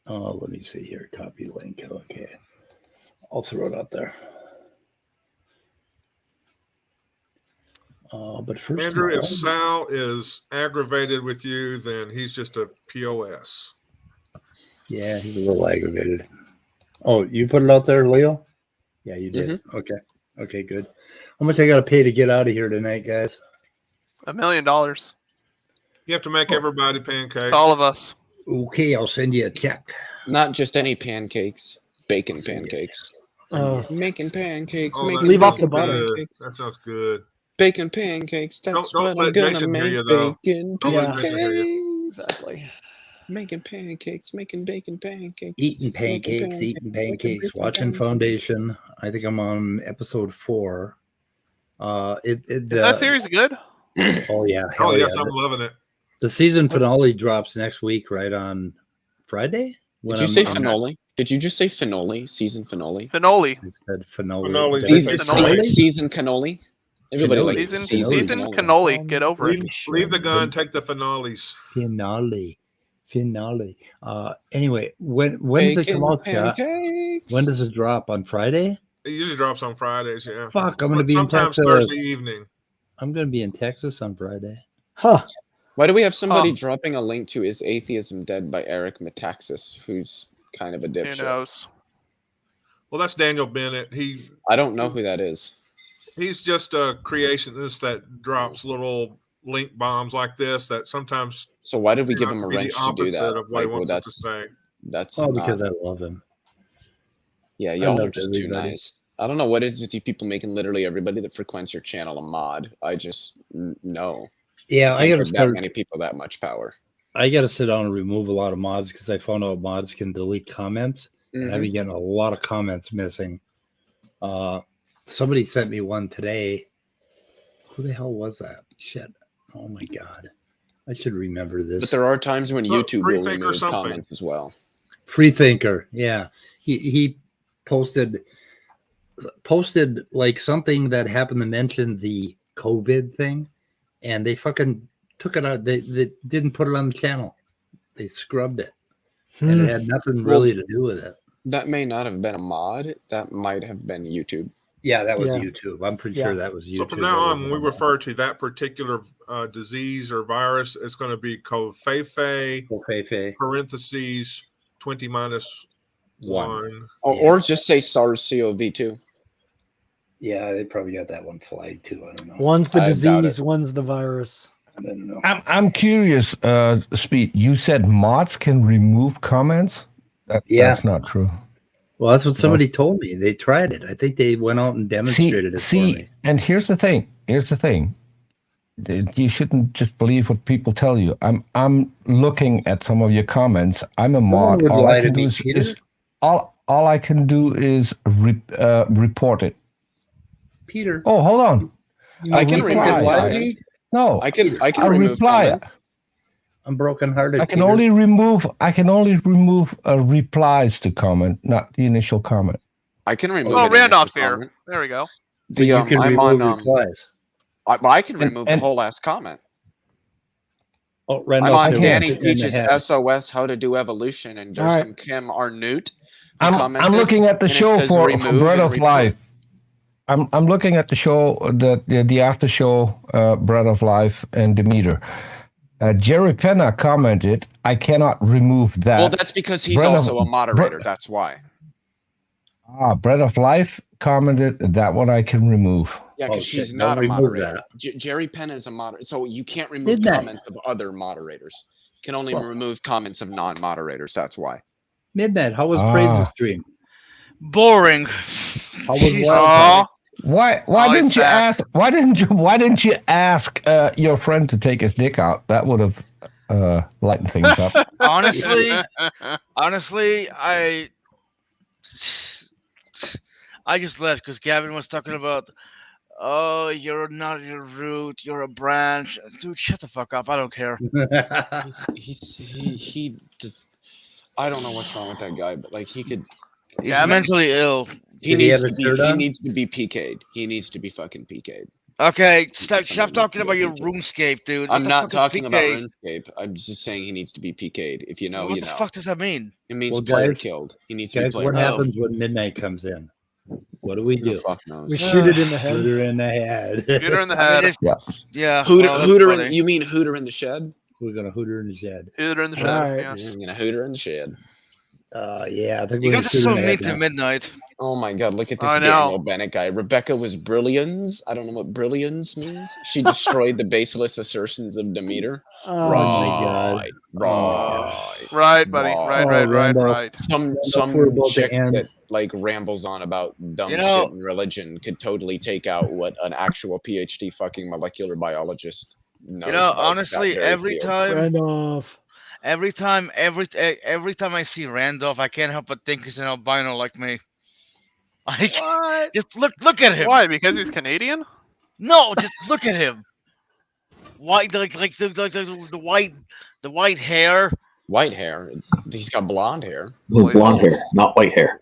Oh, let me see here. Copy link. Okay. I'll throw it out there. But first, Andrew, if Sal is aggravated with you, then he's just a POS. Yeah, he's a little aggravated. Oh, you put it out there, Leo? Yeah, you did. Mm-hmm. Okay, good. How much I got to pay to get out of here tonight, guys? $1 million. You have to make everybody pancakes. To all of us. Okay, I'll send you a check. Not just any pancakes, bacon pancakes. Making pancakes. Leave off the butter. That sounds good. Bacon pancakes. That's don't what let I'm gonna Jason make. hear you, though. Bacon Don't let Jason hear you. pancakes. Exactly. Making pancakes. Making bacon pancakes. Eating pancakes. Watching Foundation. I think I'm on episode 4. Is that series good? Oh yeah. Oh yes, yeah. I'm loving it. The season finale drops next week, right on Friday. Did you say finale? Did you just say finale? Season finale? Finale. I said finale. Season cannoli. Everybody likes season cannoli. Get over it. Leave the gun. Take the finales. Finale. Anyway, when does it come out, Scott? When does it drop? On Friday? It usually drops on Fridays. Yeah. Fuck, I'm going to be in Texas. Sometimes Thursday evening. I'm going to be in Texas on Friday. Huh. Why do we have somebody dropping a link to Is Atheism Dead by Eric Metaxas, who's kind of a dipshit? Who knows? Well, that's Daniel Bennett. I don't know who that is. He's just a creationist that drops little link bombs like this that sometimes. So why did we give him a wrench to do that? Of what he wants to say. That's because I love him. Yeah, y'all are just too nice. I don't know what it is with you people making literally everybody that frequents your channel a mod. I just no. Yeah, I got to that many people that much power. I got to sit down and remove a lot of mods because I found out mods can delete comments, and I've been getting a lot of comments missing. Somebody sent me one today. Who the hell was that? Shit! Oh my god, I should remember this. But there are times when YouTube will remove comments as well. Freethinker, yeah, he posted like something that happened to mention the COVID thing. And they fucking took it out. They didn't put it on the channel. They scrubbed it. And it had nothing really to do with it. That may not have been a mod. That might have been YouTube. Yeah, that was YouTube. I'm pretty sure that was YouTube. So from now on, when we refer to that particular disease or virus, it's going to be Covfefe, parentheses, 20 minus 1. Or just say SARS-CoV-2. Yeah, they probably got that one flagged too. I don't know. One's the disease, one's the virus. I don't know. I'm curious, Speed. You said mods can remove comments? That's not true. Well, that's what somebody told me. They tried it. I think they went out and demonstrated it for me. And here's the thing. You shouldn't just believe what people tell you. I'm looking at some of your comments. I'm a mod. All I can do is report it. Peter. Oh, hold on. I can reply. No, I can remove reply. comment. I'm brokenhearted. I can only remove replies to comment, not the initial comment. I can remove. Oh, an Randolph's initial here. comment. There we go. The you can I'm remove on replies. I can remove the whole last comment. Oh, I'm Randolph, on I Danny in the Peach's head. SOS How to Do Evolution, and there's All right. some Kim Arnott. I'm looking at the and it show says for remove Bread and of report. Life. I'm looking at the show, the after show, Bread of Life and Demeter. Jerry Penna commented, "I cannot remove that." Well, that's because he's Bread also of- a moderator. That's why. Bread of Life commented, "That one I can remove." Yeah, because shit, she's don't not a remove moderator. Jerry Penna is a moderator, so you can't remove Midnight. comments of other moderators. You can only remove comments of non-moderators. That's why. Midnight, how was Praise's stream? Boring. How was Jesus Wild? Why Oh, he's didn't you back. ask? Why didn't you ask your friend to take his dick out? That would have lightened things up. Honestly, I just left because Gavin was talking about, oh, you're not a root, you're a branch. Dude, shut the fuck up. I don't care. He just. I don't know what's wrong with that guy, but like he could. Yeah, I'm mentally ill. He Did he needs have to a be. shirt He on? needs to be PK'd. He needs to be fucking PK'd. Okay, stop Somebody talking needs about to your be PK'd. RuneScape, dude. I'm What the not fuck is talking about PK? RuneScape. I'm just saying he needs to be PK'd. If you know, What you the know. fuck does that mean? It means Well, player guys- killed. He needs to be Guys, player what killed. happens when Midnight comes in? What do we Who the do? fuck knows? We shoot it in the Shoot head. her in the head. Shoot her in the I mean, head. yeah. Hooter, well, that's Hooter funny. you mean Hooter in the shed? We're gonna hoot her in the shed. Shoot her in the shed. All right. Yes. I'm gonna Hooter in the shed. Yeah, I think You we're guys gonna are shoot her so in the mean head. to now. Midnight. Oh my god, look at this I know. Daniel Bennett guy. Rebecca was brilliance. I don't know what brilliance means. She destroyed the baseless assertions of Demeter. Oh my God. Right. Right, buddy. Right, right, right, Randolph. right. Some we're about to chick end. that like rambles on about dumb You know- shit and religion could totally take out what an actual PhD fucking molecular biologist knows. You know, about honestly, that very every field. time, Randolph. every time I see Randolph, I can't help but think he's an albino like me. What? Just look at him. Why? Because he's Canadian? No, just look at him. White, like the white hair. White hair. He's got blonde hair. Blonde hair, not white hair.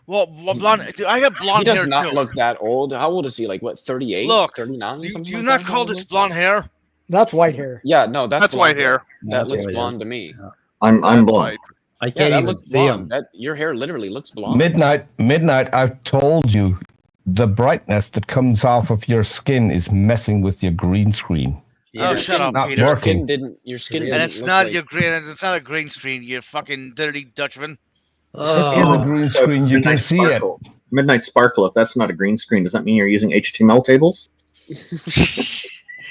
Well, blonde. Dude, I have He blonde hair does not too. look that old. How old is he? Like what? 38? Look, 39? Do something you like not that? call this blonde hair? That's white hair. Yeah, no, that's white blonde hair. That That's looks white blonde to me. I'm blonde. White. I Yeah, can't that even looks see blonde. him. Your hair literally looks blonde. Midnight. I've told you, the brightness that comes off of your skin is messing with your green screen. Oh, Your shut up, not Peter. Your working. skin didn't. Your skin And didn't it's look not like, your green. It's not a green screen. You fucking dirty Dutchman. It is a green screen. You can Midnight see it. Sparkle. Midnight Sparkle. If that's not a green screen, does that mean you're using HTML tables?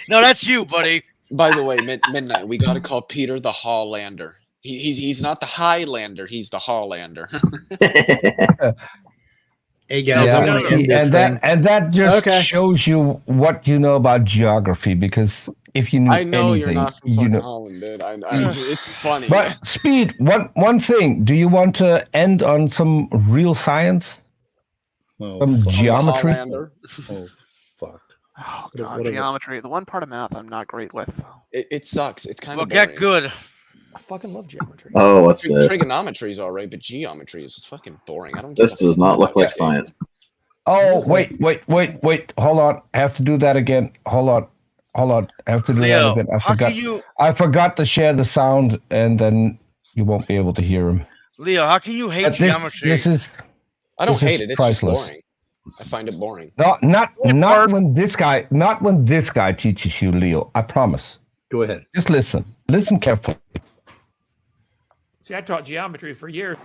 No, that's you, buddy. By the way, Midnight, we got to call Peter the Highlander. He's not the Highlander. He's the Highlander. Hey guys, Yeah, I'm gonna see, end this thing. and that just Okay. shows you what you know about geography. Because if you knew I know anything, you're not from you fucking know. Holland, dude. It's funny. But Speed, one thing. Do you want to end on some real science, Oh, some fuck. geometry? Highlander. Oh, fuck. Oh What- god, what- geometry. The one part of math I'm not great with. It sucks. It's kind Well, of get good. I fucking love geometry. Oh, what's this? Trigonometry is all right, but geometry is just fucking boring. I don't. This give a does not fuck look about like that. science. Oh, wait. Hold on. I have to do that again. Hold on. I have to do Leo, that again. how can you, I forgot to share the sound, and then you won't be able to hear him. Leo? How can you hate But geometry? This is I don't This is hate it. It's priceless. just boring. I find it boring. not Bart. when this guy teaches you, Leo. I promise. Go ahead. Just listen. Listen carefully. See, I taught geometry for years.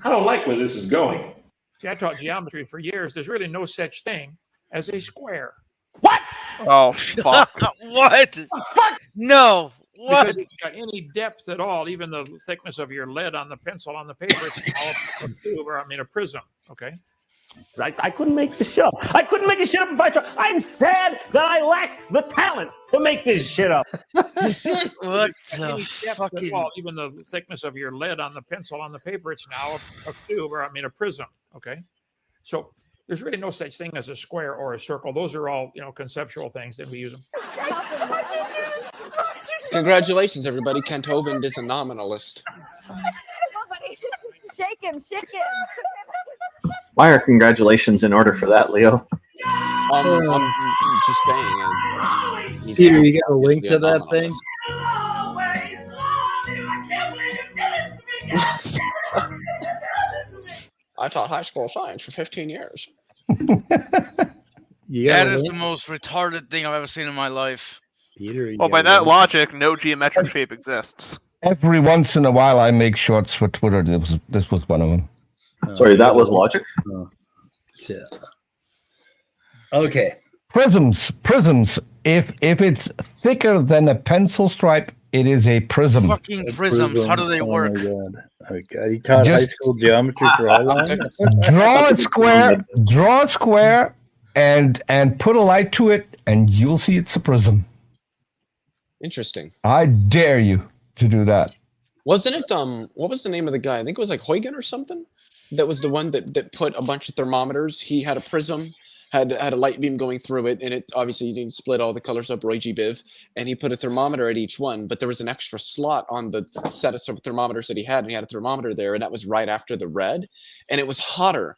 I don't like where this is going. See, I taught geometry for years. There's really no such thing as a square. Oh fuck. What? No. What? Because it's got any depth at all, even the thickness of your lead on the pencil on the paper, it's all a tube, or I mean a prism. Okay. I couldn't make this shit up. I couldn't make this shit up if I tried. I'm sad that I lack the talent to make this shit up. What It's got the any depth fucking? at all, even the thickness of your lead on the pencil on the paper, it's now a tube, or I mean a prism. Okay. So there's really no such thing as a square or a circle. Those are all, conceptual things that we use them. Congratulations, everybody. Kent Hovind is a nominalist. Shake him, shake him. Why are congratulations in order for that, Leo? I'm just saying. He's Peter, you got a link obviously to a that nominalist. I taught high school science for 15 years. That is the most retarded thing I've ever seen in my life. Peter, Well, by that logic, no geometric shape exists. Every once in a while, I make shorts for Twitter. This was one of them. Sorry, that was logic. Oh, shit. Okay. Prisms. If it's thicker than a pencil stripe, it is a prism. Fucking prisms. How do they work? My God. Okay. You taught high school geometry for how long? Draw a square, and put a light to it, and you'll see it's a prism. Interesting. I dare you to do that. Wasn't it what was the name of the guy? I think it was like Huygens or something. That was the one that put a bunch of thermometers. He had a prism, had a light beam going through it, and it obviously you didn't split all the colors up, Roy G. Biv, and he put a thermometer at each one, but there was an extra slot on the set of thermometers that he had, and he had a thermometer there, and that was right after the red, and it was hotter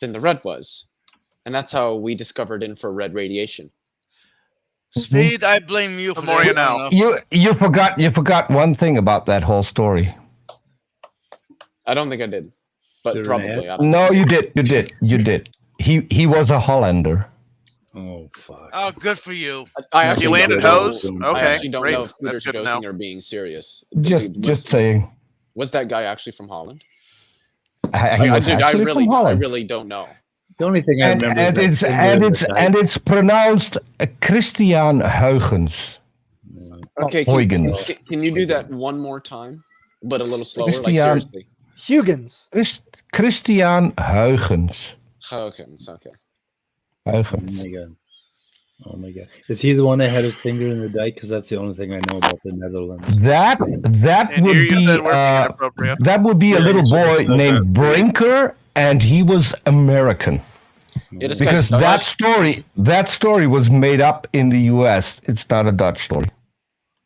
than the red was. And that's how we discovered infrared radiation. Speed, I blame you for more you this. know. You forgot one thing about that whole story. I don't think I did, but Sure, probably. I don't No, know. you did. He was a Hollander. Oh, fuck. Oh, good for you. I actually You landed don't know. hose? I Okay, actually don't great. know if Peter's That's good to joking know. or being serious. Just saying. Was that guy actually from Holland? He I was actually from I Holland. really don't know. The only thing I remember is And it's pronounced Christian Huygens. Okay, Huygens. can you do that one more time, but a little slower? Like Christian- seriously. Huygens. Christian Huygens. Huygens, okay. Oh my god. Oh my god. Is he the one that had his finger in the dike? Because that's the only thing I know about the Netherlands. That And would here you be said we're being inappropriate. that would be a little boy named Brinker, and he was American. Yeah, this Because guy's that story was made up in the U.S. It's not a Dutch story.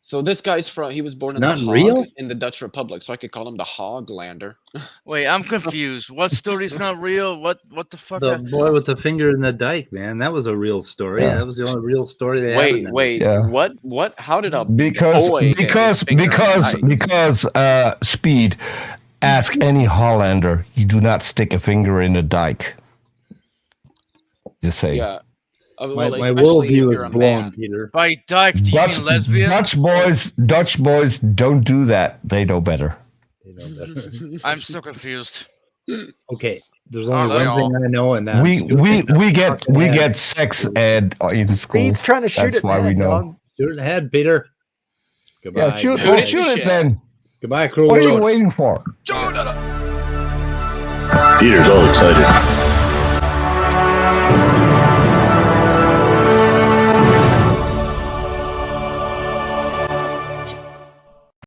So this guy's he was born It's in the not Hague real? in the Dutch Republic, so I could call him the Hoglander. Wait, I'm confused. What story's not real? What the fuck? The boy with the finger in the dike, man. That was a real story. Yeah. That was the only real story they had. in Wait, that. Yeah. what? How did a Because boy get his finger in the dike? Speed. Ask any Hollander. You do not stick a finger in a dike. Just say. Yeah. My especially if worldview is you're a blown, man. Peter. By dyke, do you mean lesbian? Dutch boys don't do that. They know better. You know that. I'm so confused. Okay, there's only Oh, one thing I know, and that We get sex ed in school. Speed's trying to shoot That's it in why the we head, know. dog. shoot it in the head, Peter. Goodbye. Yeah, shoot Shoot it, it shit. then. Goodbye, cruel. What are you waiting for? Peter's all excited.